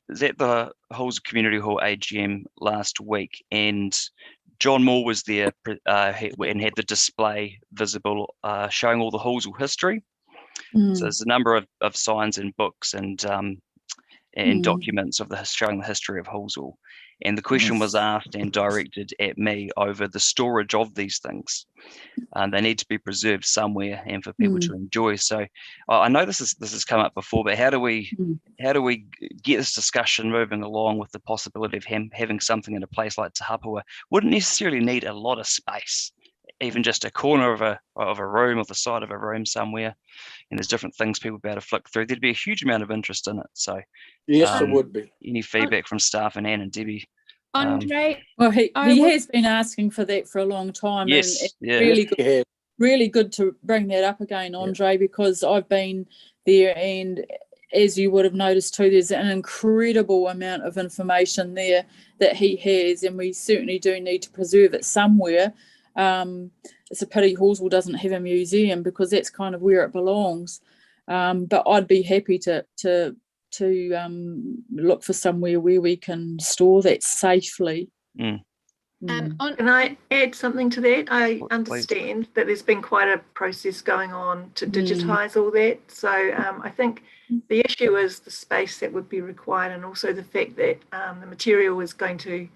was at the Halls Community Hall AGM last week, and John Moore was there and had the display visible showing all the Halswell history. So there's a number of signs and books and documents of showing the history of Halswell. And the question was asked and directed at me over the storage of these things. They need to be preserved somewhere and for people to enjoy. So I know this has come up before, but how do we get this discussion moving along with the possibility of having something in a place like Te Hapua? Wouldn't necessarily need a lot of space, even just a corner of a room or the side of a room somewhere. And there's different things people be able to flick through. There'd be a huge amount of interest in it. So yes, there would be. Any feedback from staff and Anne and Debbie? Andre, Well, he has been asking for that for a long time. Yes, and yeah. really good to bring that up again, Andre, because I've been there, and as you would have noticed too, there's an incredible amount of information there that he has, and we certainly do need to preserve it somewhere. It's a pity Halswell doesn't have a museum, because that's kind of where it belongs. But I'd be happy to look for somewhere where we can store that safely. Can I add something to that? I understand that there's been quite a process going on to digitise all that. So I think the issue is the space that would be required, and also the fact that the material is going to,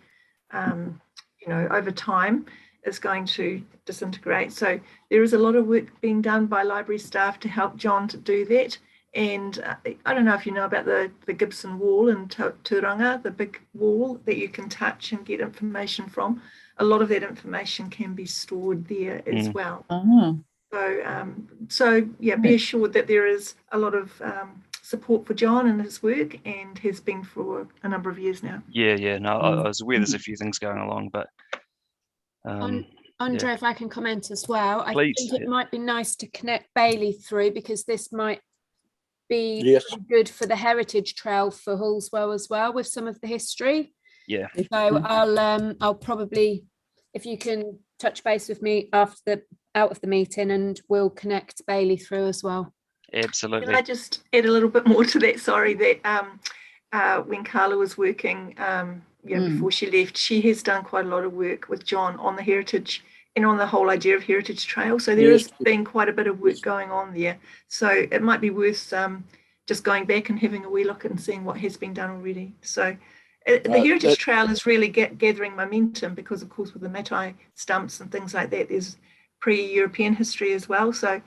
over time, is going to disintegrate. So there is a lot of work being done by library staff to help John to do that. And I don't know if you know about the Gibson wall in Turanga, the big wall that you can touch and get information from. A lot of that information can be stored there as well. So be assured that there is a lot of support for John and his work, and has been for a number of years now. No, I was aware there's a few things going along, but Andre, if I can comment as well, Please. I think it might be nice to connect Bailey through, because this might be good for the heritage trail for Halswell as well, with some of the history. Yeah. So I'll probably, if you can touch base with me out of the meeting, and we'll connect Bailey through as well. Absolutely. Can I just add a little bit more to that? Sorry, that when Carla was working, before she left, she has done quite a lot of work with John on the heritage and on the whole idea of heritage trail. So there has been quite a bit of work going on there. So it might be worth just going back and having a wee look and seeing what has been done already. So the heritage trail is really gathering momentum, because of course with the Matai stumps and things like that, there's pre-European history as well. So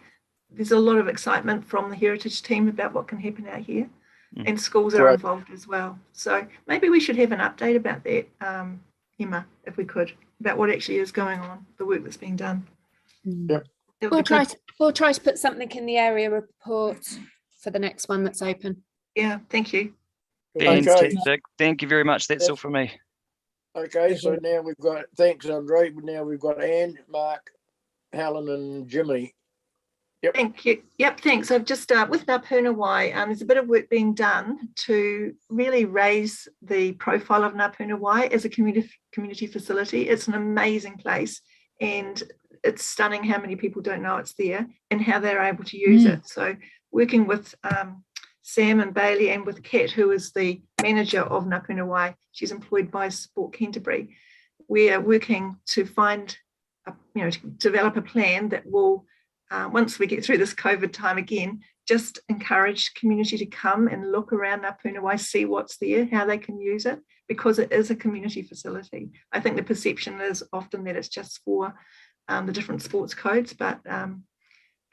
there's a lot of excitement from the heritage team about what can happen out here, and schools are involved as well. So maybe we should have an update about that, Emma, if we could, about what actually is going on, the work that's being done. Yep. We'll try to put something in the area report for the next one that's open. Yeah, thank you. Fantastic. Thank you very much. That's all from me. Okay, so now we've got, thanks Andre, but now we've got Anne, Mark, Helen and Jimmy. Yep. Thank you. Yep, thanks. I've just with Ngāpuna Wai, there's a bit of work being done to really raise the profile of Ngāpuna Wai as a community facility. It's an amazing place, and it's stunning how many people don't know it's there and how they're able to use it. So working with Sam and Bailey, and with Kat, who is the manager of Ngāpuna Wai, she's employed by Sport Canterbury. We are working to find, to develop a plan that will, once we get through this COVID time again, just encourage community to come and look around Ngāpuna Wai, see what's there, how they can use it, because it is a community facility. I think the perception is often that it's just for the different sports codes, but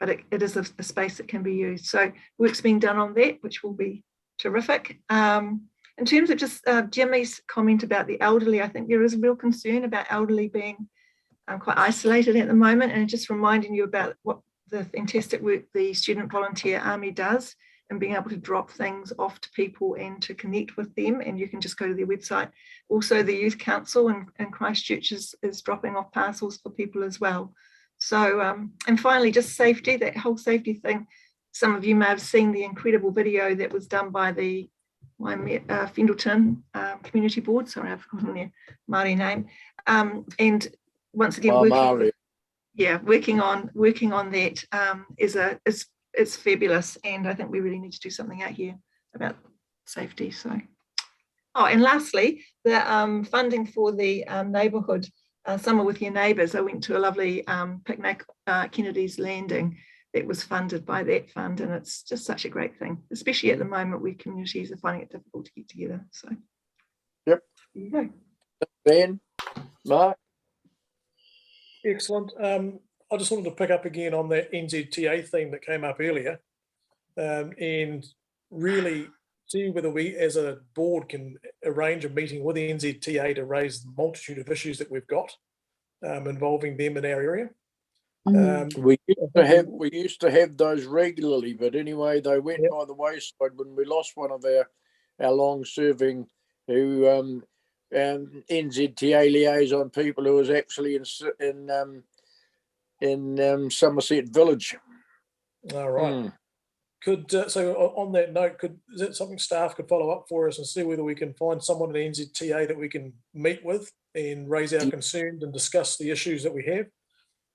it is a space that can be used. So work's being done on that, which will be terrific. In terms of just Jimmy's comment about the elderly, I think there is a real concern about elderly being quite isolated at the moment, and just reminding you about what the fantastic work the Student Volunteer Army does, and being able to drop things off to people and to connect with them. And you can just go to their website. Also, the Youth Council in Christchurch is dropping off parcels for people as well. So, and finally, just safety, that whole safety thing. Some of you may have seen the incredible video that was done by the Fendleton Community Board. Sorry, I've forgotten their Māori name. And once again, working on that is fabulous, and I think we really need to do something out here about safety. So, and lastly, the funding for the neighbourhood summer with your neighbours. I went to a lovely picnic, Kennedy's Landing, that was funded by that fund, and it's just such a great thing, especially at the moment where communities are finding it difficult to get together. So, yep. There you go. Ben, Mark. Excellent. I just wanted to pick up again on that NZTA theme that came up earlier, and really see whether we as a board can arrange a meeting with the NZTA to raise the multitude of issues that we've got involving them in our area. We used to have those regularly, but anyway, they went by the wayside when we lost one of our long-serving NZTA liaison people who was actually in Somerset Village. All right. So on that note, is that something staff could follow up for us and see whether we can find someone at NZTA that we can meet with and raise our concerns and discuss the issues that we have?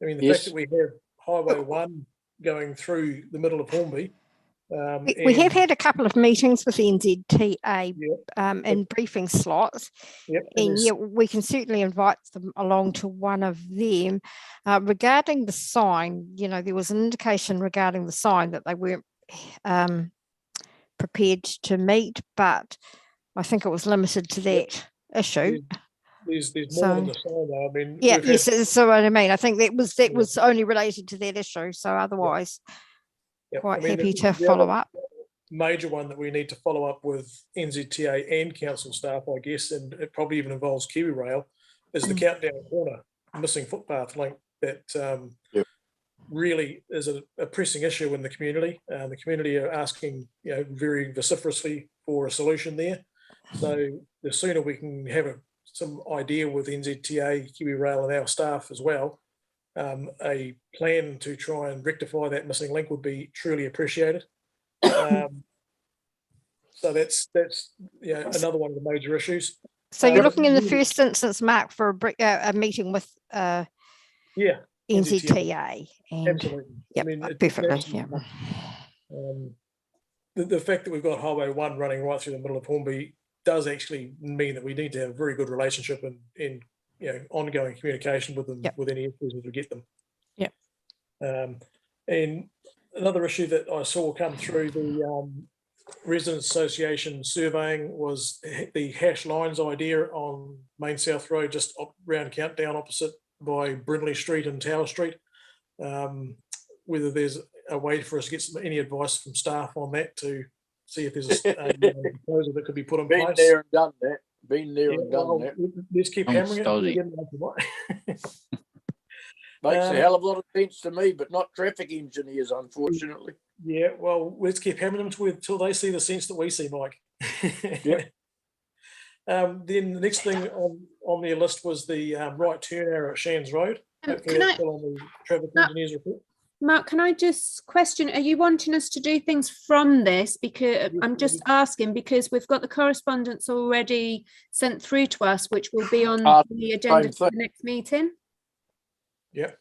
I mean, the fact that we have Highway 1 going through the middle of Hornby. We have had a couple of meetings with NZTA in briefing slots, and we can certainly invite them along to one of them. Regarding the sign, there was an indication regarding the sign that they weren't prepared to meet, but I think it was limited to that issue. There's more than the sign though. I mean, so what I mean. I think that was only related to that issue. So otherwise, quite happy to follow up. Major one that we need to follow up with NZTA and council staff, I guess, and it probably even involves Kiwi Rail, is the Countdown Corner missing footpath link that really is a pressing issue in the community. The community are asking, very vociferously for a solution there. So the sooner we can have some idea with NZTA, Kiwi Rail and our staff as well, a plan to try and rectify that missing link would be truly appreciated. So that's another one of the major issues. So you're looking in the first instance, Mark, for a meeting with NZTA. Absolutely. Yep, perfectly. The fact that we've got Highway 1 running right through the middle of Hornby does actually mean that we need to have a very good relationship and ongoing communication with them with any issues as we get them. And another issue that I saw come through the Residents Association surveying was the hash lines idea on Main South Road, just around Countdown opposite by Brindley Street and Tower Street. Whether there's a way for us to get any advice from staff on that to see if there's a proposal that could be put in place. Been there and done that. Let's keep hammering it. Makes a hell of a lot of sense to me, but not traffic engineers, unfortunately. Yeah, well, let's keep hammering them until they see the sense that we see, Mike. Then the next thing on their list was the right turn arrow at Shands Road. Hopefully that's still on the traffic engineers report. Mark, can I just question, are you wanting us to do things from this? Because I'm just asking because we've got the correspondence already sent through to us, which will be on the agenda for the next meeting. Yeah.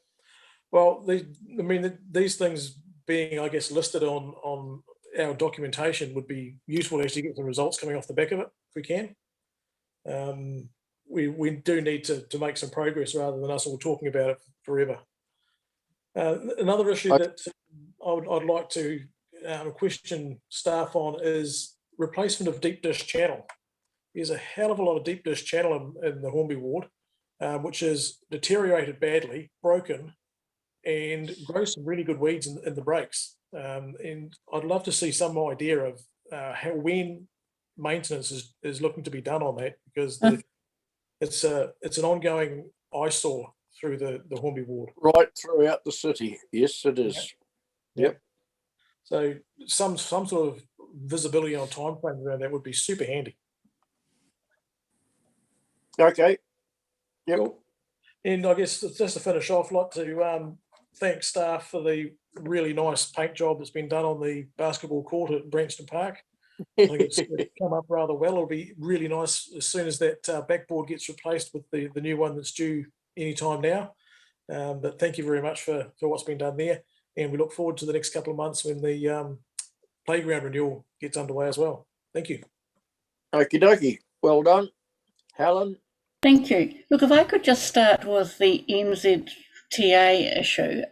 Well, these things being, I guess, listed on our documentation would be useful to actually get some results coming off the back of it, if we can. We do need to make some progress rather than us all talking about it forever. Another issue that I'd like to question staff on is replacement of deep dish channel. There's a hell of a lot of deep dish channel in the Hornby ward, which is deteriorated badly, broken, and grows some really good weeds in the breaks. And I'd love to see some idea of when maintenance is looking to be done on that, because it's an ongoing eyesore through the Hornby ward. Right throughout the city. Yes, it is. Yep. So some sort of visibility on time frame around that would be super handy. Okay. Yep. Cool. And I guess just to finish off, I'd like to thank staff for the really nice paint job that's been done on the basketball court at Branston Park. I think it's come up rather well. It'll be really nice as soon as that backboard gets replaced with the new one that's due any time now. But thank you very much for what's been done there. And we look forward to the next couple of months when the playground renewal gets underway as well. Thank you. Okie dokie. Well done. Helen? Thank you. Look, if I could just start with the NZTA issue,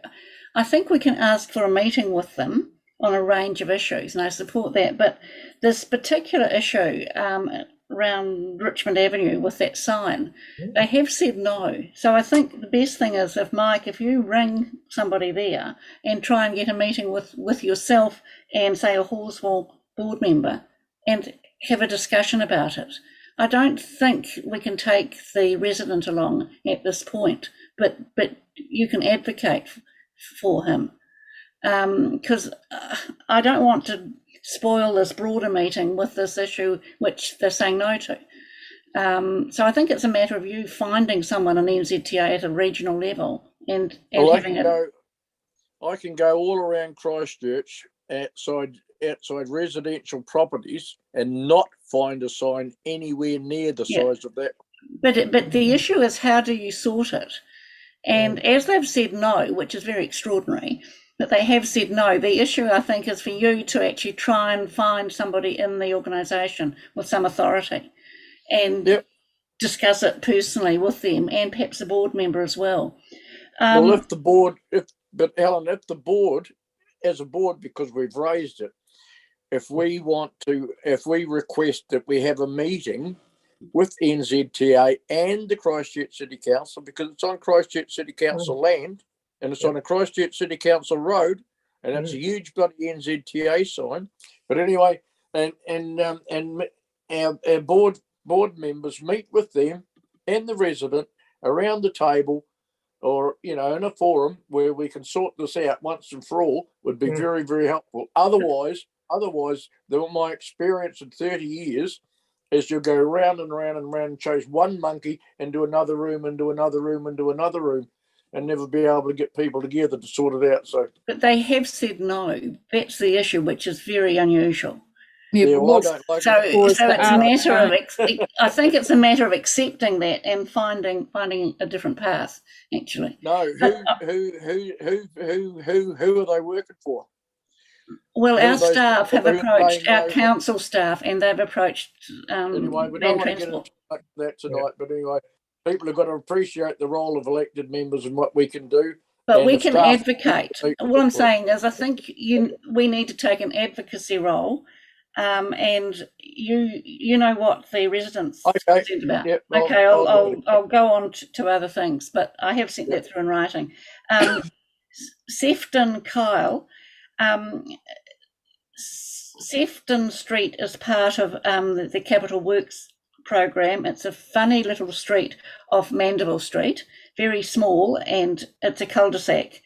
I think we can ask for a meeting with them on a range of issues, and I support that. But this particular issue around Richmond Avenue with that sign, they have said no. So I think the best thing is if you ring somebody there and try and get a meeting with yourself and say a Halswell board member and have a discussion about it. I don't think we can take the resident along at this point, but you can advocate for him, because I don't want to spoil this broader meeting with this issue which they're saying no to. So I think it's a matter of you finding someone in NZTA at a regional level and having it. I can go all around Christchurch outside residential properties and not find a sign anywhere near the size of that. But the issue is, how do you sort it? And as they've said no, which is very extraordinary, that they have said no, the issue I think is for you to actually try and find somebody in the organisation with some authority and discuss it personally with them, and perhaps a board member as well. Well, if the board, as a board, because we've raised it, if we request that we have a meeting with NZTA and the Christchurch City Council, because it's on Christchurch City Council land and it's on a Christchurch City Council road, and it's a huge bloody NZTA sign. But anyway, and our board members meet with them and the resident around the table, or in a forum where we can sort this out once and for all, would be very, very helpful. Otherwise, my experience in 30 years is you'll go round and round and round and chase one monkey and do another room and do another room and do another room, and never be able to get people together to sort it out. So, but they have said no. That's the issue, which is very unusual. Well, I don't like so it's a matter of. I think it's a matter of accepting that and finding a different path. Actually, no. Who are they working for? Well, our staff have approached our council staff, and they've approached. Anyway, we don't want to get into that tonight. But anyway, people have got to appreciate the role of elected members and what we can do. But we can advocate. What I'm saying is, I think we need to take an advocacy role. And you know what the residents said about. Yep, okay, I'll go on to other things, but I have sent that through in writing. Sefton Kyle, Sefton Street is part of the Capital Works program. It's a funny little street off Mandeville Street, very small, and it's a cul-de-sac.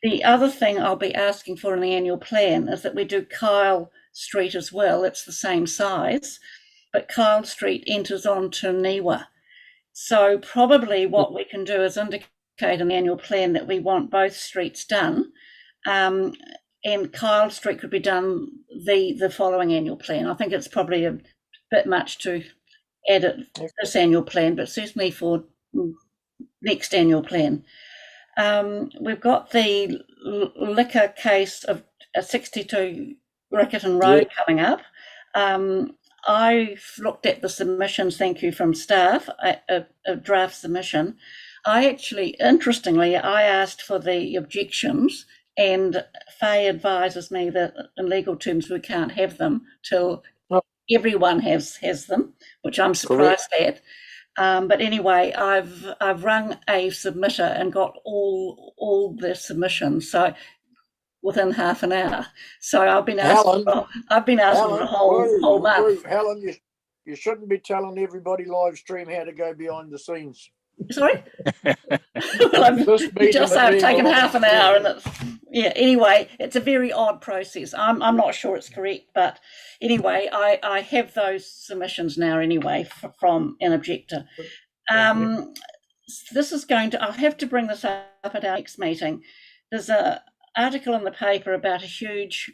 The other thing I'll be asking for in the annual plan is that we do Kyle Street as well. It's the same size, but Kyle Street enters onto Niwa. So probably what we can do is indicate in the annual plan that we want both streets done, and Kyle Street could be done the following annual plan. I think it's probably a bit much to add it this annual plan, but certainly for next annual plan. We've got the liquor case of 62 Riccarton Road coming up. I've looked at the submissions, thank you, from staff, a draft submission. Interestingly, I asked for the objections, and Faye advises me that in legal terms we can't have them till everyone has them, which I'm surprised at. But anyway, I've rung a submitter and got all the submissions. So within half an hour. So I've been asking for the whole month. Helen, you shouldn't be telling everybody live stream how to go behind the scenes. Sorry? Well, I've taken half an hour, and anyway, it's a very odd process. I'm not sure it's correct, but anyway, I have those submissions now anyway from an objector. This is I'll have to bring this up at our next meeting. There's a article in the paper about a huge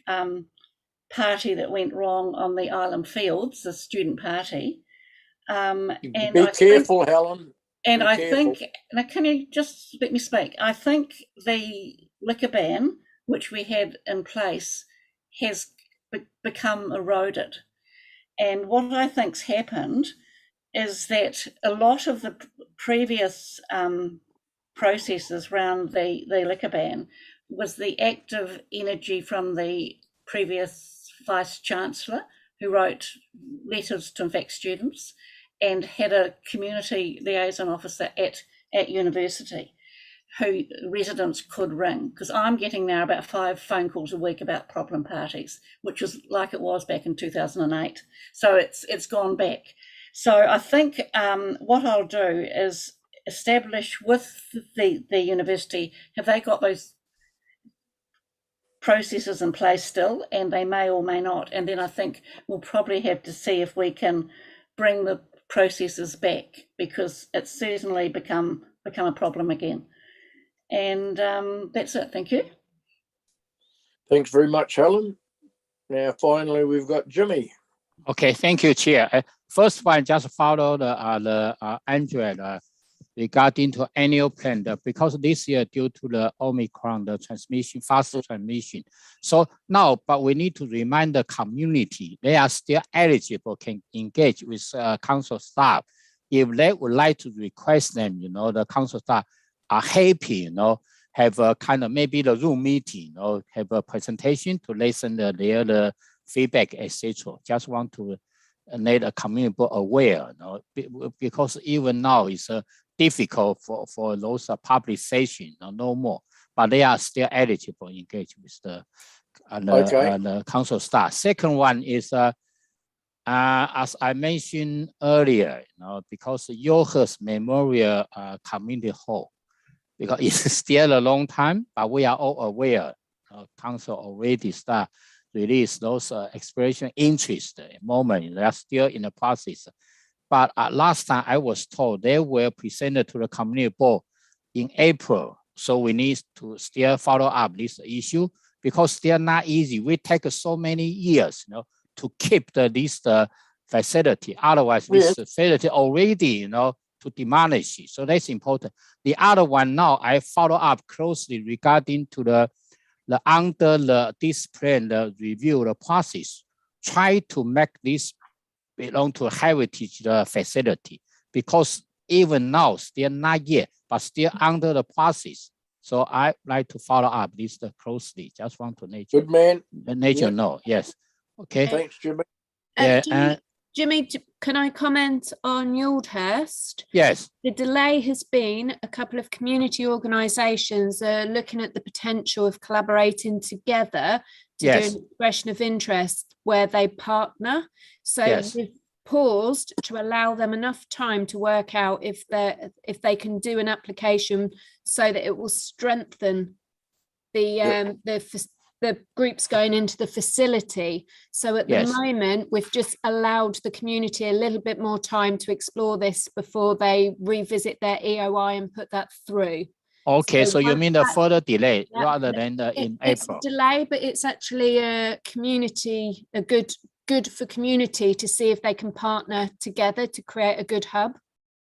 party that went wrong on the Island Fields, the student party. And Be careful, Helen. And I careful. think, now can you just let me speak? I think the liquor ban, which we had in place, has become eroded. And what I think's happened is that a lot of the previous processes around the liquor ban was the active energy from the previous Vice-Chancellor, who wrote letters to, in fact, students, and had a community liaison officer at university who residents could ring, because I'm getting now about 5 phone calls a week about problem parties, which is like it was back in 2008. So it's gone back. So I think what I'll do is establish with the university, have they got those processes in place still, and they may or may not. And then I think we'll probably have to see if we can bring the processes back, because it's certainly become a problem again. And that's it. Thank you. Thanks very much, Helen. Now, finally, we've got Jimmy. Okay, thank you, Chair. First one, just follow the Andrea regarding to annual plan, because this year due to the Omicron, the transmission, faster transmission. So now, but we need to remind the community, they are still eligible, can engage with council staff. If they would like to request them, the council staff are happy, have a kind of maybe the Zoom meeting, have a presentation to listen to their feedback, etc. Just want to make the community aware, because even now it's difficult for those publication, no more, but they are still eligible to engage with the council staff. Second one is, as I mentioned earlier, because Yohurst Memorial Community Hall, because it's still a long time, but we are all aware, council already start release those expression interest at the moment. They are still in the process. But last time I was told they were presented to the community board in April. So we need to still follow up this issue, because still not easy. We take so many years, to keep this facility. Otherwise, this facility already, to demolish it. So that's important. The other one now, I follow up closely regarding to the under this plan, the review, the process, try to make this belong to heritage facility, because even now, still not yet, but still under the process. So I like to follow up this closely. Just want to nature. Good man. Nature, no, yes. Okay. Thanks, Jimmy. Jimmy, can I comment on Yuldhurst? Yes. The delay has been a couple of community organisations looking at the potential of collaborating together to do an expression of interest where they partner. So we've paused to allow them enough time to work out if they can do an application so that it will strengthen the groups going into the facility. So at the moment, we've just allowed the community a little bit more time to explore this before they revisit their EOI and put that through. Okay, so you mean the further delay rather than in April? It's a delay, but it's actually a good for community to see if they can partner together to create a good hub.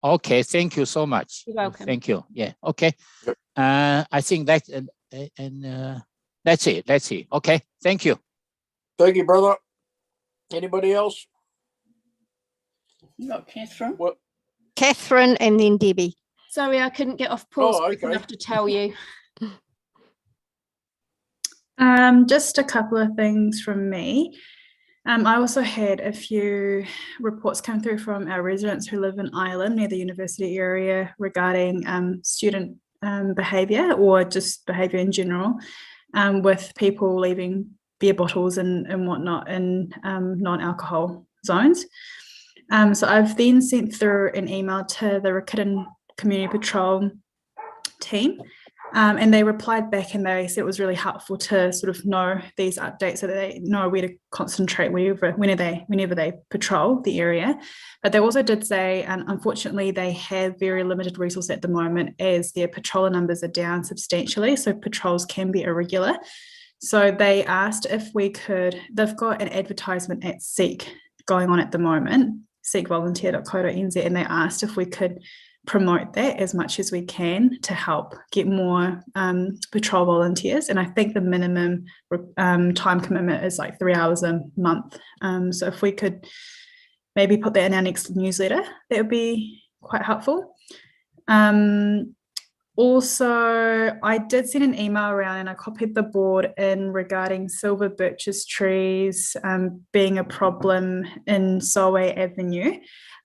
Okay, thank you so much. You're welcome. Thank you. Yeah, okay. I think that that's it. That's it. Okay. Thank you. Thank you, brother. Anybody else? You got Catherine? What? Catherine and then Debbie. Sorry, I couldn't get off pause quick enough to tell you. Just a couple of things from me. I also had a few reports come through from our residents who live in Ireland near the university area regarding student behaviour, or just behaviour in general, with people leaving beer bottles and whatnot in non-alcohol zones. So I've then sent through an email to the Riccarton Community Patrol team, and they replied back and they said it was really helpful to sort of know these updates so that they know where to concentrate whenever they patrol the area. But they also did say, unfortunately, they have very limited resources at the moment as their patroller numbers are down substantially, so patrols can be irregular. So they asked if we could, they've got an advertisement at Seek going on at the moment, seekvolunteer.co.nz, and they asked if we could promote that as much as we can to help get more patrol volunteers. And I think the minimum time commitment is like 3 hours a month. So if we could maybe put that in our next newsletter, that would be quite helpful. Also, I did send an email around and I copied the board in regarding silver birches trees being a problem in Solway Avenue.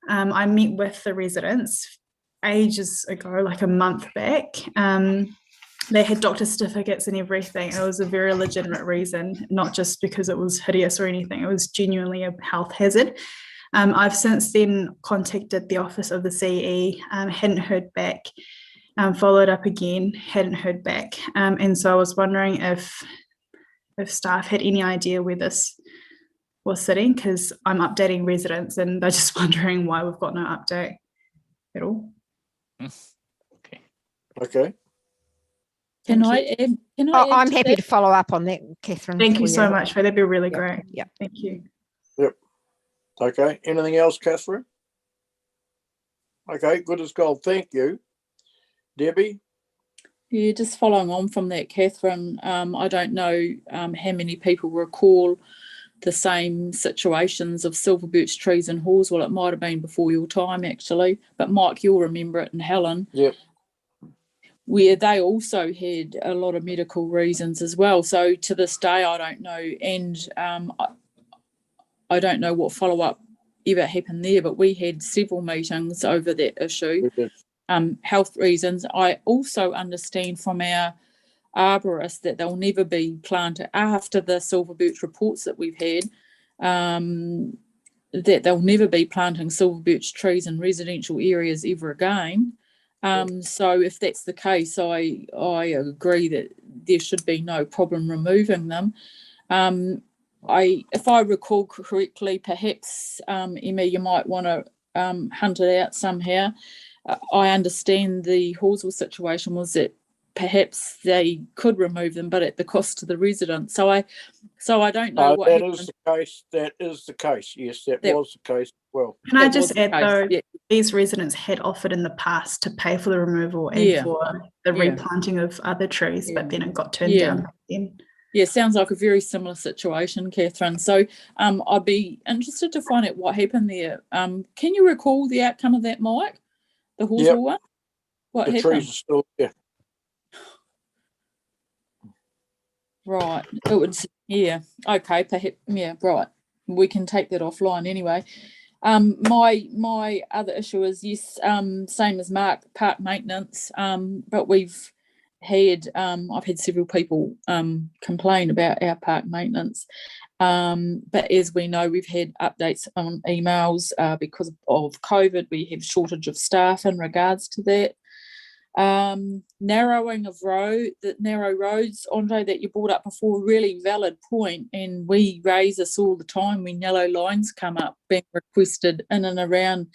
I met with the residents ages ago, like a month back. They had doctor certificates and everything. It was a very legitimate reason, not just because it was hideous or anything. It was genuinely a health hazard. I've since then contacted the office of the CE, hadn't heard back. Followed up again, hadn't heard back. And so I was wondering if staff had any idea where this was sitting, because I'm updating residents and they're just wondering why we've got no update at all. Okay. Can I add I'm to happy that? to follow up on that, Catherine. Thank for you so much. That'd be really great. Yeah. Thank you. Yep. Okay. Anything else, Catherine? Okay, good as gold. Thank you. Debbie? Yeah, just following on from that, Catherine, I don't know how many people recall the same situations of silver birch trees in Halswell. It might have been before your time, actually, but Mike, you'll remember it in Helen. Yep. Where they also had a lot of medical reasons as well. So to this day, I don't know, and I don't know what follow-up ever happened there, but we had several meetings over that issue. Health reasons. I also understand from our arborists that they'll never be planted after the silver birch reports that we've had, that they'll never be planting silver birch trees in residential areas ever again. So if that's the case, I agree that there should be no problem removing them. If I recall correctly, perhaps, Emma, you might want to hunt it out somehow. I understand the Halswell situation was that perhaps they could remove them, but at the cost to the residents. So I don't know what that happened. is the case. That is the case. Yes, that was the case. Well, can I That just was the add case, though, yeah. these residents had offered in the past to pay for the removal and Yeah. for the Yeah. replanting of other trees, Yeah. but then it got turned Yeah. down then. Yeah, sounds like a very similar situation, Catherine. So I'd be interested to find out what happened there. Can you recall the outcome of that, Mike? The Halswell Yep. one? What the happened? trees are still there. Right. It would, yeah. Okay. Perhaps, yeah. Right. We can take that offline anyway. My other issue is, yes, same as Mark, park maintenance. But we've had I've had several people complain about our park maintenance. But as we know, we've had updates on emails because of COVID. We have shortage of staff in regards to that. Narrowing of narrow roads, Andre, that you brought up before, really valid point, and we raise this all the time when yellow lines come up being requested in and around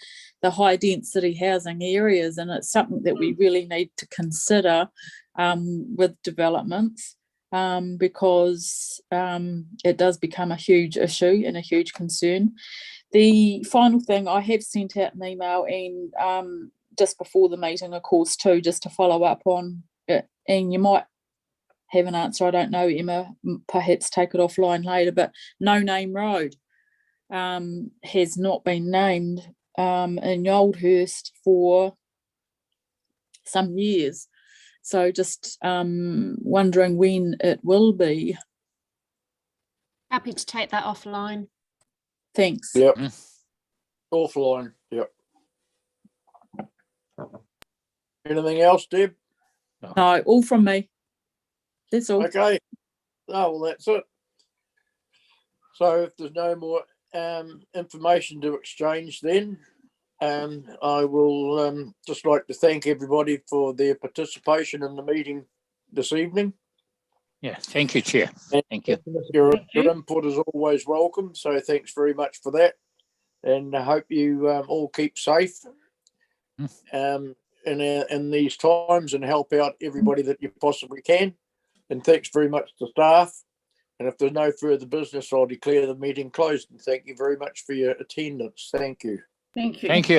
the high density housing areas, and it's something that we really need to consider with developments, because it does become a huge issue and a huge concern. The final thing, I have sent out an email and just before the meeting, of course, too, just to follow up on it, and you might have an answer, I don't know, Emma, perhaps take it offline later, but No Name Road has not been named in Oldhurst for some years. So just wondering when it will be. Happy to take that offline. Thanks. Yep. Offline. Yep. Anything else, Deb? No, all from me. That's all. Okay. Oh, well, that's it. So if there's no more information to exchange, then I will just like to thank everybody for their participation in the meeting this evening. Yeah, thank you, Chair. And Thank you. Your input is always welcome, so thanks very much for that. And I hope you all keep safe in these times and help out everybody that you possibly can. And thanks very much to staff And if there's no further business, I'll declare the meeting closed. And thank you very much for your attendance. Thank you. Thank you. Thank you.